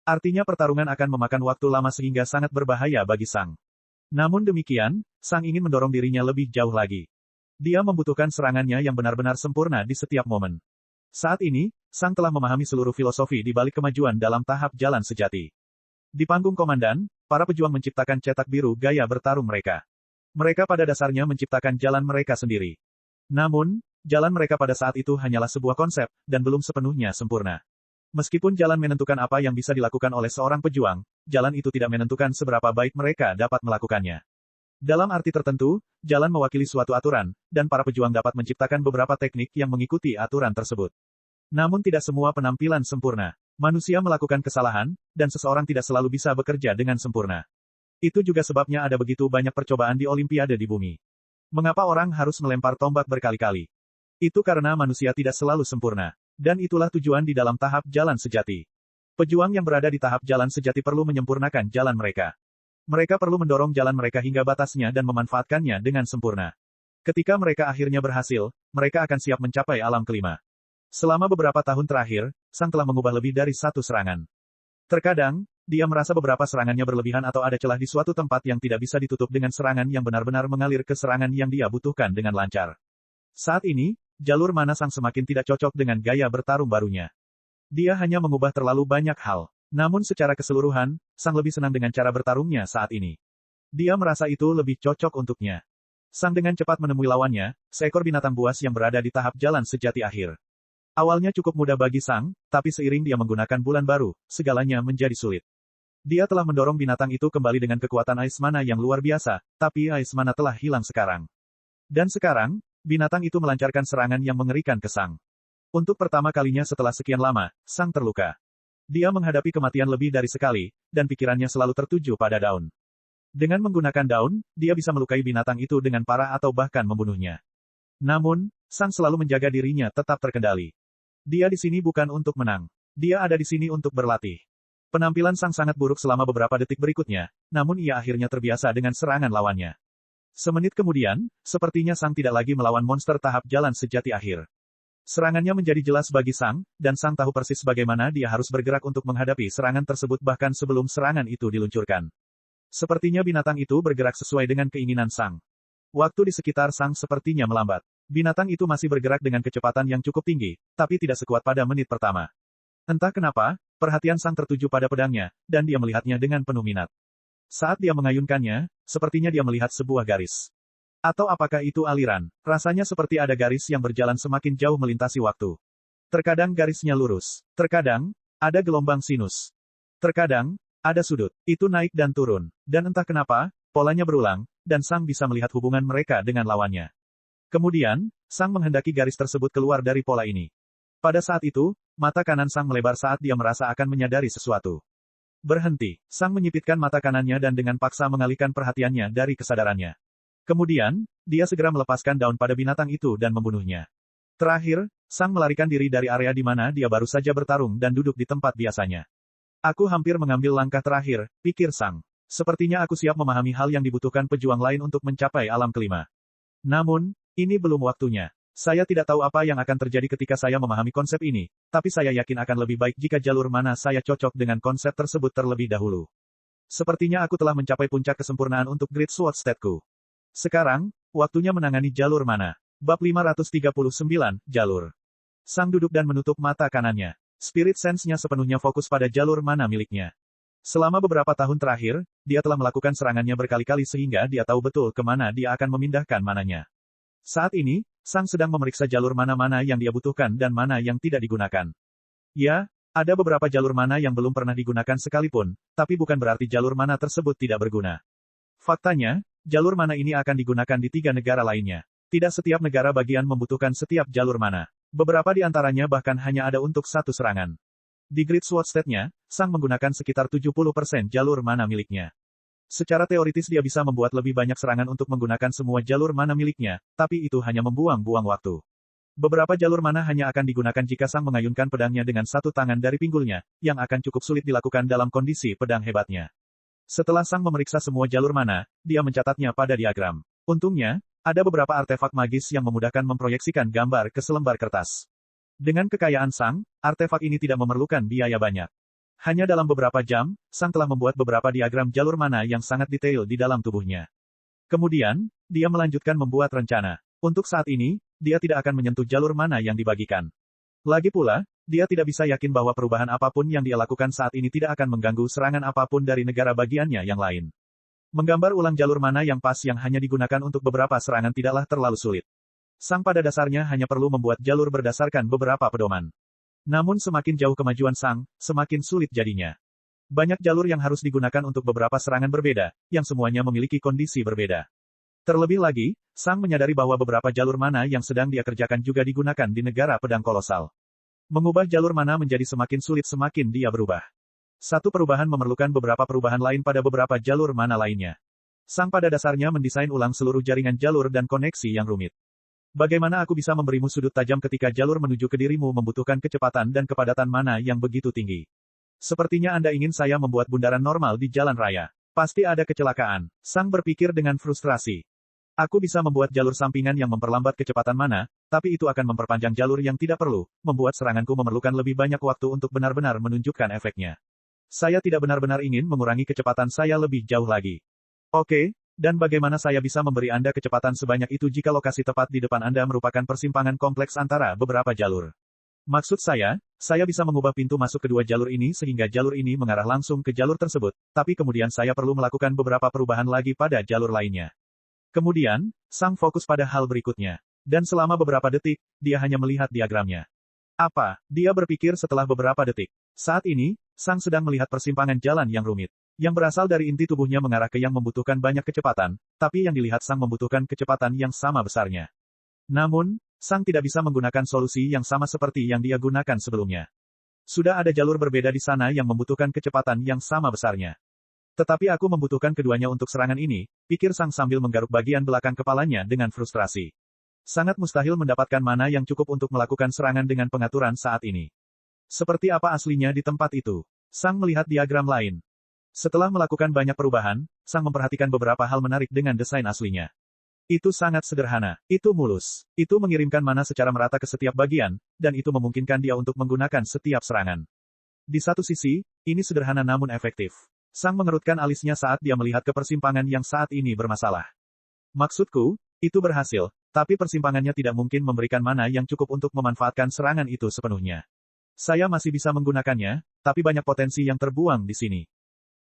Artinya pertarungan akan memakan waktu lama sehingga sangat berbahaya bagi Sang. Namun demikian, Sang ingin mendorong dirinya lebih jauh lagi. Dia membutuhkan serangannya yang benar-benar sempurna di setiap momen. Saat ini, Sang telah memahami seluruh filosofi di balik kemajuan dalam tahap jalan sejati. Di panggung komandan, para pejuang menciptakan cetak biru gaya bertarung mereka. Mereka pada dasarnya menciptakan jalan mereka sendiri. Namun, jalan mereka pada saat itu hanyalah sebuah konsep, dan belum sepenuhnya sempurna. Meskipun jalan menentukan apa yang bisa dilakukan oleh seorang pejuang, jalan itu tidak menentukan seberapa baik mereka dapat melakukannya. Dalam arti tertentu, jalan mewakili suatu aturan, dan para pejuang dapat menciptakan beberapa teknik yang mengikuti aturan tersebut. Namun tidak semua penampilan sempurna. Manusia melakukan kesalahan, dan seseorang tidak selalu bisa bekerja dengan sempurna. Itu juga sebabnya ada begitu banyak percobaan di Olimpiade di bumi. Mengapa orang harus melempar tombak berkali-kali? Itu karena manusia tidak selalu sempurna. Dan itulah tujuan di dalam tahap jalan sejati. Pejuang yang berada di tahap jalan sejati perlu menyempurnakan jalan mereka. Mereka perlu mendorong jalan mereka hingga batasnya dan memanfaatkannya dengan sempurna. Ketika mereka akhirnya berhasil, mereka akan siap mencapai alam kelima. Selama beberapa tahun terakhir, Sang telah mengubah lebih dari satu serangan. Terkadang, dia merasa beberapa serangannya berlebihan atau ada celah di suatu tempat yang tidak bisa ditutup dengan serangan yang benar-benar mengalir ke serangan yang dia butuhkan dengan lancar. Saat ini, jalur mana Sang semakin tidak cocok dengan gaya bertarung barunya. Dia hanya mengubah terlalu banyak hal. Namun secara keseluruhan, Sang lebih senang dengan cara bertarungnya saat ini. Dia merasa itu lebih cocok untuknya. Sang dengan cepat menemui lawannya, seekor binatang buas yang berada di tahap jalan sejati akhir. Awalnya cukup mudah bagi Sang, tapi seiring dia menggunakan bulan baru, segalanya menjadi sulit. Dia telah mendorong binatang itu kembali dengan kekuatan ais mana yang luar biasa, tapi ais mana telah hilang sekarang. Dan sekarang, binatang itu melancarkan serangan yang mengerikan ke Sang. Untuk pertama kalinya setelah sekian lama, Sang terluka. Dia menghadapi kematian lebih dari sekali, dan pikirannya selalu tertuju pada daun. Dengan menggunakan daun, dia bisa melukai binatang itu dengan parah atau bahkan membunuhnya. Namun, Sang selalu menjaga dirinya tetap terkendali. Dia di sini bukan untuk menang. Dia ada di sini untuk berlatih. Penampilan Sang sangat buruk selama beberapa detik berikutnya, namun ia akhirnya terbiasa dengan serangan lawannya. Semenit kemudian, sepertinya Sang tidak lagi melawan monster tahap jalan sejati akhir. Serangannya menjadi jelas bagi Sang, dan Sang tahu persis bagaimana dia harus bergerak untuk menghadapi serangan tersebut bahkan sebelum serangan itu diluncurkan. Sepertinya binatang itu bergerak sesuai dengan keinginan Sang. Waktu di sekitar Sang sepertinya melambat. Binatang itu masih bergerak dengan kecepatan yang cukup tinggi, tapi tidak sekuat pada menit pertama. Entah kenapa, perhatian Sang tertuju pada pedangnya, dan dia melihatnya dengan penuh minat. Saat dia mengayunkannya, sepertinya dia melihat sebuah garis. Atau apakah itu aliran? Rasanya seperti ada garis yang berjalan semakin jauh melintasi waktu. Terkadang garisnya lurus. Terkadang, ada gelombang sinus. Terkadang, Ada sudut. Itu naik dan turun. Dan entah kenapa, polanya berulang, dan Sang bisa melihat hubungan mereka dengan lawannya. Kemudian, Sang menghendaki garis tersebut keluar dari pola ini. Pada saat itu, mata kanan Sang melebar saat dia merasa akan menyadari sesuatu. Berhenti. Sang menyipitkan mata kanannya dan dengan paksa mengalihkan perhatiannya dari kesadarannya. Kemudian, dia segera melepaskan daun pada binatang itu dan membunuhnya. Terakhir, Sang melarikan diri dari area di mana dia baru saja bertarung dan duduk di tempat biasanya. Aku hampir mengambil langkah terakhir, pikir Sang. Sepertinya aku siap memahami hal yang dibutuhkan pejuang lain untuk mencapai alam kelima. Namun, ini belum waktunya. Saya tidak tahu apa yang akan terjadi ketika saya memahami konsep ini, tapi saya yakin akan lebih baik jika jalur mana saya cocok dengan konsep tersebut terlebih dahulu. Sepertinya aku telah mencapai puncak kesempurnaan untuk Great Sword State-ku. Sekarang, waktunya menangani jalur mana. Bab 539, Jalur. Sang duduk dan menutup mata kanannya. Spirit sense-nya sepenuhnya fokus pada jalur mana miliknya. Selama beberapa tahun terakhir, dia telah melakukan serangannya berkali-kali sehingga dia tahu betul kemana dia akan memindahkan mananya. Saat ini, Sang sedang memeriksa jalur mana-mana yang dia butuhkan dan mana yang tidak digunakan. Ya, ada beberapa jalur mana yang belum pernah digunakan sekalipun, tapi bukan berarti jalur mana tersebut tidak berguna. Faktanya, jalur mana ini akan digunakan di 3 negara lainnya. Tidak setiap negara bagian membutuhkan setiap jalur mana. Beberapa di antaranya bahkan hanya ada untuk satu serangan. Di Great Sword State-nya, Sang menggunakan sekitar 70% jalur mana miliknya. Secara teoritis dia bisa membuat lebih banyak serangan untuk menggunakan semua jalur mana miliknya, tapi itu hanya membuang-buang waktu. Beberapa jalur mana hanya akan digunakan jika Sang mengayunkan pedangnya dengan satu tangan dari pinggulnya, yang akan cukup sulit dilakukan dalam kondisi pedang hebatnya. Setelah Sang memeriksa semua jalur mana, dia mencatatnya pada diagram. Untungnya, ada beberapa artefak magis yang memudahkan memproyeksikan gambar ke selembar kertas. Dengan kekayaan Sang, artefak ini tidak memerlukan biaya banyak. Hanya dalam beberapa jam, Sang telah membuat beberapa diagram jalur mana yang sangat detail di dalam tubuhnya. Kemudian, dia melanjutkan membuat rencana. Untuk saat ini, dia tidak akan menyentuh jalur mana yang dibagikan. Lagi pula, dia tidak bisa yakin bahwa perubahan apapun yang dia lakukan saat ini tidak akan mengganggu serangan apapun dari negara bagiannya yang lain. Menggambar ulang jalur mana yang pas yang hanya digunakan untuk beberapa serangan tidaklah terlalu sulit. Sang pada dasarnya hanya perlu membuat jalur berdasarkan beberapa pedoman. Namun semakin jauh kemajuan Sang, semakin sulit jadinya. Banyak jalur yang harus digunakan untuk beberapa serangan berbeda, yang semuanya memiliki kondisi berbeda. Terlebih lagi, Sang menyadari bahwa beberapa jalur mana yang sedang dia kerjakan juga digunakan di negara pedang kolosal. Mengubah jalur mana menjadi semakin sulit semakin dia berubah. Satu perubahan memerlukan beberapa perubahan lain pada beberapa jalur mana lainnya. Sang pada dasarnya mendesain ulang seluruh jaringan jalur dan koneksi yang rumit. Bagaimana aku bisa memberimu sudut tajam ketika jalur menuju ke dirimu membutuhkan kecepatan dan kepadatan mana yang begitu tinggi? Sepertinya Anda ingin saya membuat bundaran normal di jalan raya. Pasti ada kecelakaan. Sang berpikir dengan frustrasi. Aku bisa membuat jalur sampingan yang memperlambat kecepatan mana, tapi itu akan memperpanjang jalur yang tidak perlu, membuat seranganku memerlukan lebih banyak waktu untuk benar-benar menunjukkan efeknya. Saya tidak benar-benar ingin mengurangi kecepatan saya lebih jauh lagi. Oke. Dan bagaimana saya bisa memberi Anda kecepatan sebanyak itu jika lokasi tepat di depan Anda merupakan persimpangan kompleks antara beberapa jalur? Maksud saya bisa mengubah pintu masuk kedua jalur ini sehingga jalur ini mengarah langsung ke jalur tersebut, tapi kemudian saya perlu melakukan beberapa perubahan lagi pada jalur lainnya. Kemudian, Sang fokus pada hal berikutnya. Dan selama beberapa detik, dia hanya melihat diagramnya. Apa? Dia berpikir setelah beberapa detik. Saat ini, Sang sedang melihat persimpangan jalan yang rumit. Yang berasal dari inti tubuhnya mengarah ke yang membutuhkan banyak kecepatan, tapi yang dilihat Sang membutuhkan kecepatan yang sama besarnya. Namun, Sang tidak bisa menggunakan solusi yang sama seperti yang dia gunakan sebelumnya. Sudah ada jalur berbeda di sana yang membutuhkan kecepatan yang sama besarnya. Tetapi aku membutuhkan keduanya untuk serangan ini, pikir Sang sambil menggaruk bagian belakang kepalanya dengan frustrasi. Sangat mustahil mendapatkan mana yang cukup untuk melakukan serangan dengan pengaturan saat ini. Seperti apa aslinya di tempat itu? Sang melihat diagram lain. Setelah melakukan banyak perubahan, Sang memperhatikan beberapa hal menarik dengan desain aslinya. Itu sangat sederhana, itu mulus, itu mengirimkan mana secara merata ke setiap bagian, dan itu memungkinkan dia untuk menggunakan setiap serangan. Di satu sisi, ini sederhana namun efektif. Sang mengerutkan alisnya saat dia melihat ke persimpangan yang saat ini bermasalah. Maksudku, itu berhasil, tapi persimpangannya tidak mungkin memberikan mana yang cukup untuk memanfaatkan serangan itu sepenuhnya. Saya masih bisa menggunakannya, tapi banyak potensi yang terbuang di sini.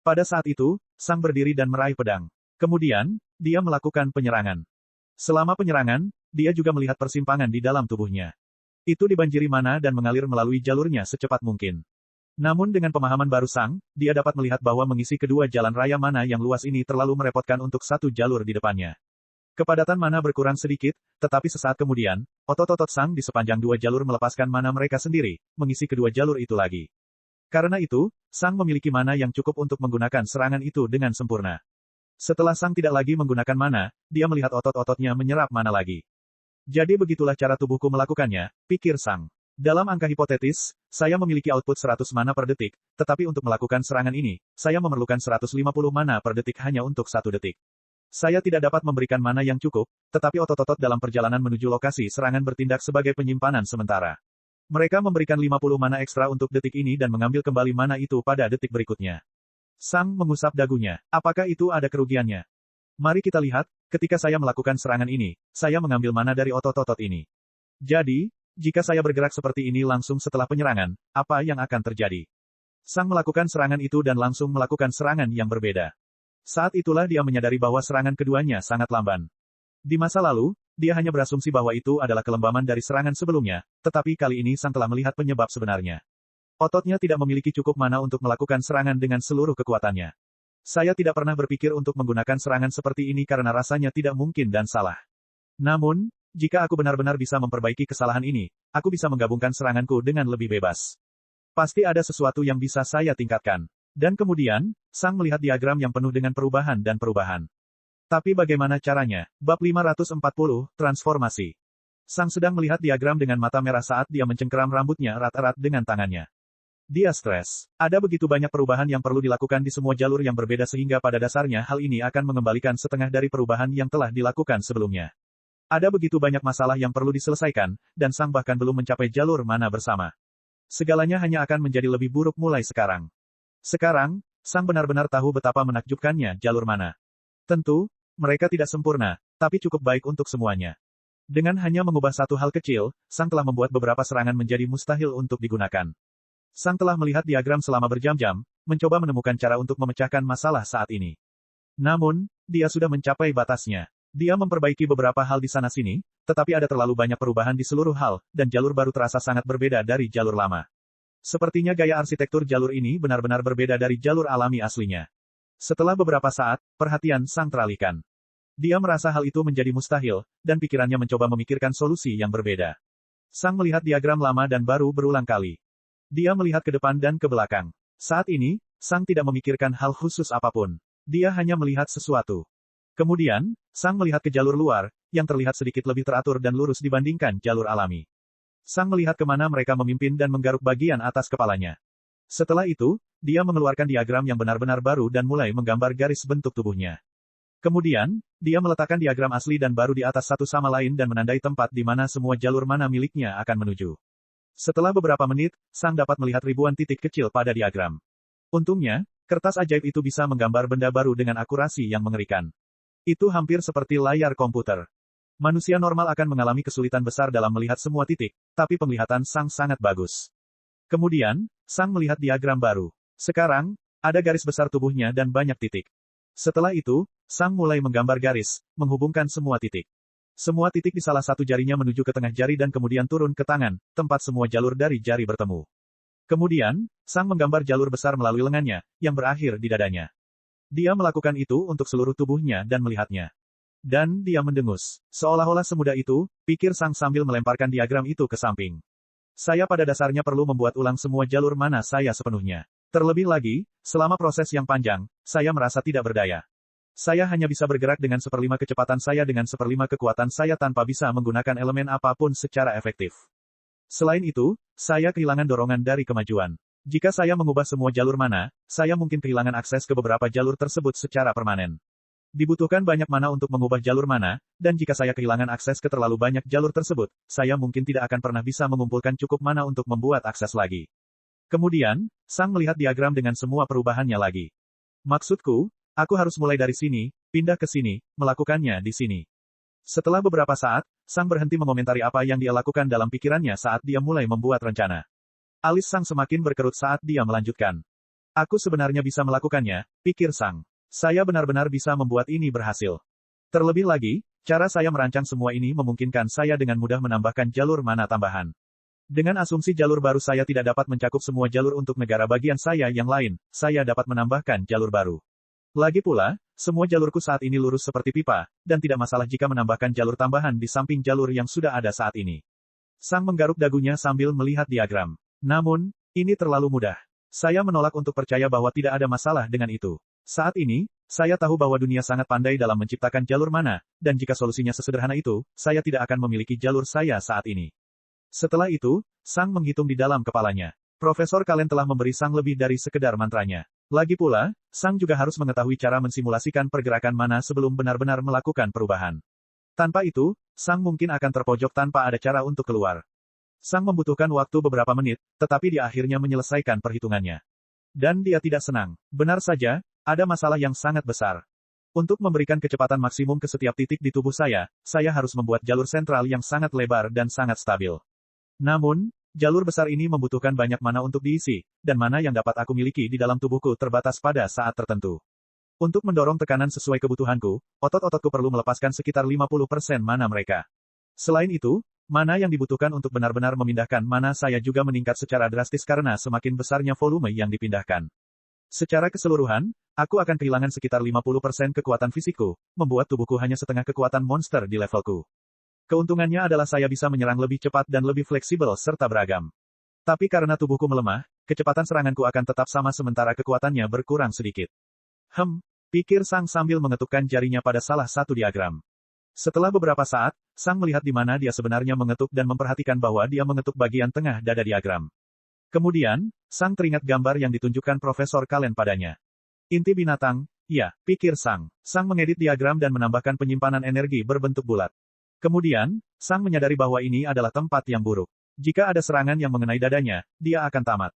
Pada saat itu, Sang berdiri dan meraih pedang. Kemudian, dia melakukan penyerangan. Selama penyerangan, dia juga melihat persimpangan di dalam tubuhnya. Itu dibanjiri mana dan mengalir melalui jalurnya secepat mungkin. Namun dengan pemahaman baru Sang, dia dapat melihat bahwa mengisi kedua jalan raya mana yang luas ini terlalu merepotkan untuk satu jalur di depannya. Kepadatan mana berkurang sedikit, tetapi sesaat kemudian, otot-otot Sang di sepanjang dua jalur melepaskan mana mereka sendiri, mengisi kedua jalur itu lagi. Karena itu, Sang memiliki mana yang cukup untuk menggunakan serangan itu dengan sempurna. Setelah Sang tidak lagi menggunakan mana, dia melihat otot-ototnya menyerap mana lagi. Jadi begitulah cara tubuhku melakukannya, pikir Sang. Dalam angka hipotetis, saya memiliki output 100 mana per detik, tetapi untuk melakukan serangan ini, saya memerlukan 150 mana per detik hanya untuk 1 detik. Saya tidak dapat memberikan mana yang cukup, tetapi otot-otot dalam perjalanan menuju lokasi serangan bertindak sebagai penyimpanan sementara. Mereka memberikan 50 mana ekstra untuk detik ini dan mengambil kembali mana itu pada detik berikutnya. Sang mengusap dagunya. Apakah itu ada kerugiannya? Mari kita lihat, ketika saya melakukan serangan ini, saya mengambil mana dari otot-otot ini. Jadi, jika saya bergerak seperti ini langsung setelah penyerangan, apa yang akan terjadi? Sang melakukan serangan itu dan langsung melakukan serangan yang berbeda. Saat itulah dia menyadari bahwa serangan keduanya sangat lamban. Di masa lalu, dia hanya berasumsi bahwa itu adalah kelembaman dari serangan sebelumnya, tetapi kali ini Sang telah melihat penyebab sebenarnya. Ototnya tidak memiliki cukup mana untuk melakukan serangan dengan seluruh kekuatannya. Saya tidak pernah berpikir untuk menggunakan serangan seperti ini karena rasanya tidak mungkin dan salah. Namun, jika aku benar-benar bisa memperbaiki kesalahan ini, aku bisa menggabungkan seranganku dengan lebih bebas. Pasti ada sesuatu yang bisa saya tingkatkan. Dan kemudian, Sang melihat diagram yang penuh dengan perubahan dan perubahan. Tapi bagaimana caranya? Bab 540, Transformasi. Sang sedang melihat diagram dengan mata merah saat dia mencengkeram rambutnya erat-erat dengan tangannya. Dia stres. Ada begitu banyak perubahan yang perlu dilakukan di semua jalur yang berbeda sehingga pada dasarnya hal ini akan mengembalikan setengah dari perubahan yang telah dilakukan sebelumnya. Ada begitu banyak masalah yang perlu diselesaikan, dan Sang bahkan belum mencapai jalur mana bersama. Segalanya hanya akan menjadi lebih buruk mulai sekarang. Sekarang, Sang benar-benar tahu betapa menakjubkannya jalur mana. Tentu, mereka tidak sempurna, tapi cukup baik untuk semuanya. Dengan hanya mengubah satu hal kecil, Sang telah membuat beberapa serangan menjadi mustahil untuk digunakan. Sang telah melihat diagram selama berjam-jam, mencoba menemukan cara untuk memecahkan masalah saat ini. Namun, dia sudah mencapai batasnya. Dia memperbaiki beberapa hal di sana-sini, tetapi ada terlalu banyak perubahan di seluruh hal, dan jalur baru terasa sangat berbeda dari jalur lama. Sepertinya gaya arsitektur jalur ini benar-benar berbeda dari jalur alami aslinya. Setelah beberapa saat, perhatian Sang teralihkan. Dia merasa hal itu menjadi mustahil, dan pikirannya mencoba memikirkan solusi yang berbeda. Sang melihat diagram lama dan baru berulang kali. Dia melihat ke depan dan ke belakang. Saat ini, Sang tidak memikirkan hal khusus apapun. Dia hanya melihat sesuatu. Kemudian, Sang melihat ke jalur luar, yang terlihat sedikit lebih teratur dan lurus dibandingkan jalur alami. Sang melihat kemana mereka memimpin dan menggaruk bagian atas kepalanya. Setelah itu, dia mengeluarkan diagram yang benar-benar baru dan mulai menggambar garis bentuk tubuhnya. Kemudian, dia meletakkan diagram asli dan baru di atas satu sama lain dan menandai tempat di mana semua jalur mana miliknya akan menuju. Setelah beberapa menit, Sang dapat melihat ribuan titik kecil pada diagram. Untungnya, kertas ajaib itu bisa menggambar benda baru dengan akurasi yang mengerikan. Itu hampir seperti layar komputer. Manusia normal akan mengalami kesulitan besar dalam melihat semua titik, tapi penglihatan Sang sangat bagus. Kemudian, Sang melihat diagram baru. Sekarang, ada garis besar tubuhnya dan banyak titik. Setelah itu, Sang mulai menggambar garis, menghubungkan semua titik. Semua titik di salah satu jarinya menuju ke tengah jari dan kemudian turun ke tangan, tempat semua jalur dari jari bertemu. Kemudian, Sang menggambar jalur besar melalui lengannya, yang berakhir di dadanya. Dia melakukan itu untuk seluruh tubuhnya dan melihatnya. Dan dia mendengus. Seolah-olah semudah itu, pikir Sang sambil melemparkan diagram itu ke samping. Saya pada dasarnya perlu membuat ulang semua jalur mana saya sepenuhnya. Terlebih lagi, selama proses yang panjang, saya merasa tidak berdaya. Saya hanya bisa bergerak dengan 1/5 kecepatan saya dengan 1/5 kekuatan saya tanpa bisa menggunakan elemen apapun secara efektif. Selain itu, saya kehilangan dorongan dari kemajuan. Jika saya mengubah semua jalur mana, saya mungkin kehilangan akses ke beberapa jalur tersebut secara permanen. Dibutuhkan banyak mana untuk mengubah jalur mana, dan jika saya kehilangan akses ke terlalu banyak jalur tersebut, saya mungkin tidak akan pernah bisa mengumpulkan cukup mana untuk membuat akses lagi. Kemudian, Sang melihat diagram dengan semua perubahannya lagi. Maksudku, aku harus mulai dari sini, pindah ke sini, melakukannya di sini. Setelah beberapa saat, Sang berhenti mengomentari apa yang dia lakukan dalam pikirannya saat dia mulai membuat rencana. Alis Sang semakin berkerut saat dia melanjutkan. Aku sebenarnya bisa melakukannya, pikir Sang. Saya benar-benar bisa membuat ini berhasil. Terlebih lagi, cara saya merancang semua ini memungkinkan saya dengan mudah menambahkan jalur mana tambahan. Dengan asumsi jalur baru saya tidak dapat mencakup semua jalur untuk negara bagian saya yang lain, saya dapat menambahkan jalur baru. Lagi pula, semua jalurku saat ini lurus seperti pipa, dan tidak masalah jika menambahkan jalur tambahan di samping jalur yang sudah ada saat ini. Sang menggaruk dagunya sambil melihat diagram. Namun, ini terlalu mudah. Saya menolak untuk percaya bahwa tidak ada masalah dengan itu. Saat ini, saya tahu bahwa dunia sangat pandai dalam menciptakan jalur mana, dan jika solusinya sesederhana itu, saya tidak akan memiliki jalur saya saat ini. Setelah itu, Sang menghitung di dalam kepalanya. Profesor Kalen telah memberi Sang lebih dari sekedar mantranya. Lagi pula, Sang juga harus mengetahui cara mensimulasikan pergerakan mana sebelum benar-benar melakukan perubahan. Tanpa itu, Sang mungkin akan terpojok tanpa ada cara untuk keluar. Sang membutuhkan waktu beberapa menit, tetapi dia akhirnya menyelesaikan perhitungannya. Dan dia tidak senang. Benar saja, ada masalah yang sangat besar. Untuk memberikan kecepatan maksimum ke setiap titik di tubuh saya harus membuat jalur sentral yang sangat lebar dan sangat stabil. Namun, jalur besar ini membutuhkan banyak mana untuk diisi, dan mana yang dapat aku miliki di dalam tubuhku terbatas pada saat tertentu. Untuk mendorong tekanan sesuai kebutuhanku, otot-ototku perlu melepaskan sekitar 50% mana mereka. Selain itu, mana yang dibutuhkan untuk benar-benar memindahkan mana saya juga meningkat secara drastis karena semakin besarnya volume yang dipindahkan. Secara keseluruhan, aku akan kehilangan sekitar 50% kekuatan fisikku, membuat tubuhku hanya setengah kekuatan monster di levelku. Keuntungannya adalah saya bisa menyerang lebih cepat dan lebih fleksibel serta beragam. Tapi karena tubuhku melemah, kecepatan seranganku akan tetap sama sementara kekuatannya berkurang sedikit. Pikir Sang sambil mengetukkan jarinya pada salah satu diagram. Setelah beberapa saat, Sang melihat di mana dia sebenarnya mengetuk dan memperhatikan bahwa dia mengetuk bagian tengah dada diagram. Kemudian, Sang teringat gambar yang ditunjukkan Profesor Kalen padanya. Inti binatang, ya, pikir Sang. Sang mengedit diagram dan menambahkan penyimpanan energi berbentuk bulat. Kemudian, Sang menyadari bahwa ini adalah tempat yang buruk. Jika ada serangan yang mengenai dadanya, dia akan tamat.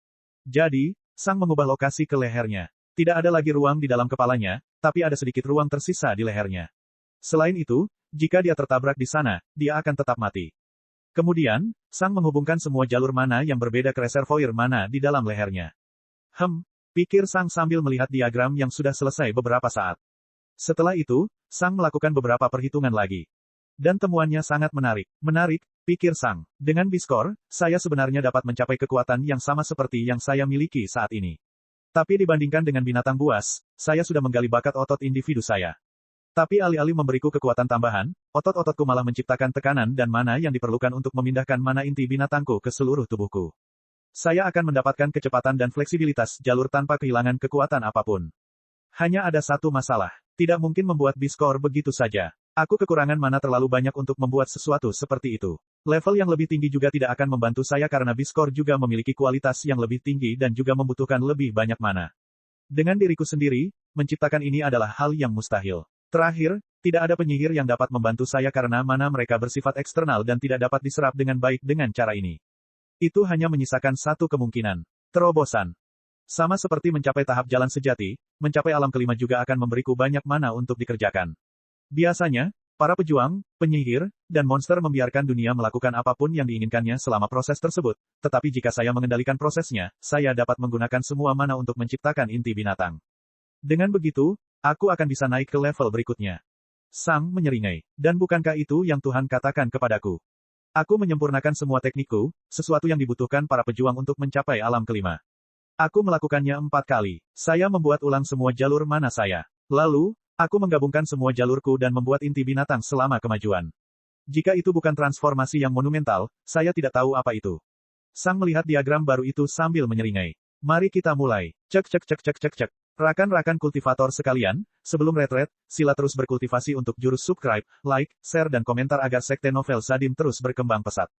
Jadi, Sang mengubah lokasi ke lehernya. Tidak ada lagi ruang di dalam kepalanya, tapi ada sedikit ruang tersisa di lehernya. Selain itu, jika dia tertabrak di sana, dia akan tetap mati. Kemudian, Sang menghubungkan semua jalur mana yang berbeda ke reservoir mana di dalam lehernya. Pikir Sang sambil melihat diagram yang sudah selesai beberapa saat. Setelah itu, Sang melakukan beberapa perhitungan lagi. Dan temuannya sangat menarik. Menarik, pikir Sang. Dengan B-score, saya sebenarnya dapat mencapai kekuatan yang sama seperti yang saya miliki saat ini. Tapi dibandingkan dengan binatang buas, saya sudah menggali bakat otot individu saya. Tapi alih-alih memberiku kekuatan tambahan, otot-ototku malah menciptakan tekanan dan mana yang diperlukan untuk memindahkan mana inti binatangku ke seluruh tubuhku. Saya akan mendapatkan kecepatan dan fleksibilitas jalur tanpa kehilangan kekuatan apapun. Hanya ada satu masalah. Tidak mungkin membuat B-score begitu saja. Aku kekurangan mana terlalu banyak untuk membuat sesuatu seperti itu. Level yang lebih tinggi juga tidak akan membantu saya karena B-score juga memiliki kualitas yang lebih tinggi dan juga membutuhkan lebih banyak mana. Dengan diriku sendiri, menciptakan ini adalah hal yang mustahil. Terakhir, tidak ada penyihir yang dapat membantu saya karena mana mereka bersifat eksternal dan tidak dapat diserap dengan baik dengan cara ini. Itu hanya menyisakan satu kemungkinan. Terobosan. Sama seperti mencapai tahap jalan sejati, mencapai alam kelima juga akan memberiku banyak mana untuk dikerjakan. Biasanya, para pejuang, penyihir, dan monster membiarkan dunia melakukan apapun yang diinginkannya selama proses tersebut, tetapi jika saya mengendalikan prosesnya, saya dapat menggunakan semua mana untuk menciptakan inti binatang. Dengan begitu, aku akan bisa naik ke level berikutnya. Sang menyeringai. Dan bukankah itu yang Tuhan katakan kepadaku? Aku menyempurnakan semua teknikku, sesuatu yang dibutuhkan para pejuang untuk mencapai alam kelima. Aku melakukannya 4 kali. Saya membuat ulang semua jalur mana saya. Lalu, aku menggabungkan semua jalurku dan membuat inti binatang selama kemajuan. Jika itu bukan transformasi yang monumental, saya tidak tahu apa itu. Sang melihat diagram baru itu sambil menyeringai. Mari kita mulai. Cek. Rakan-rakan kultivator sekalian, sebelum retret, sila terus berkultivasi untuk jurus subscribe, like, share dan komentar agar Sekte Novel Sadim terus berkembang pesat.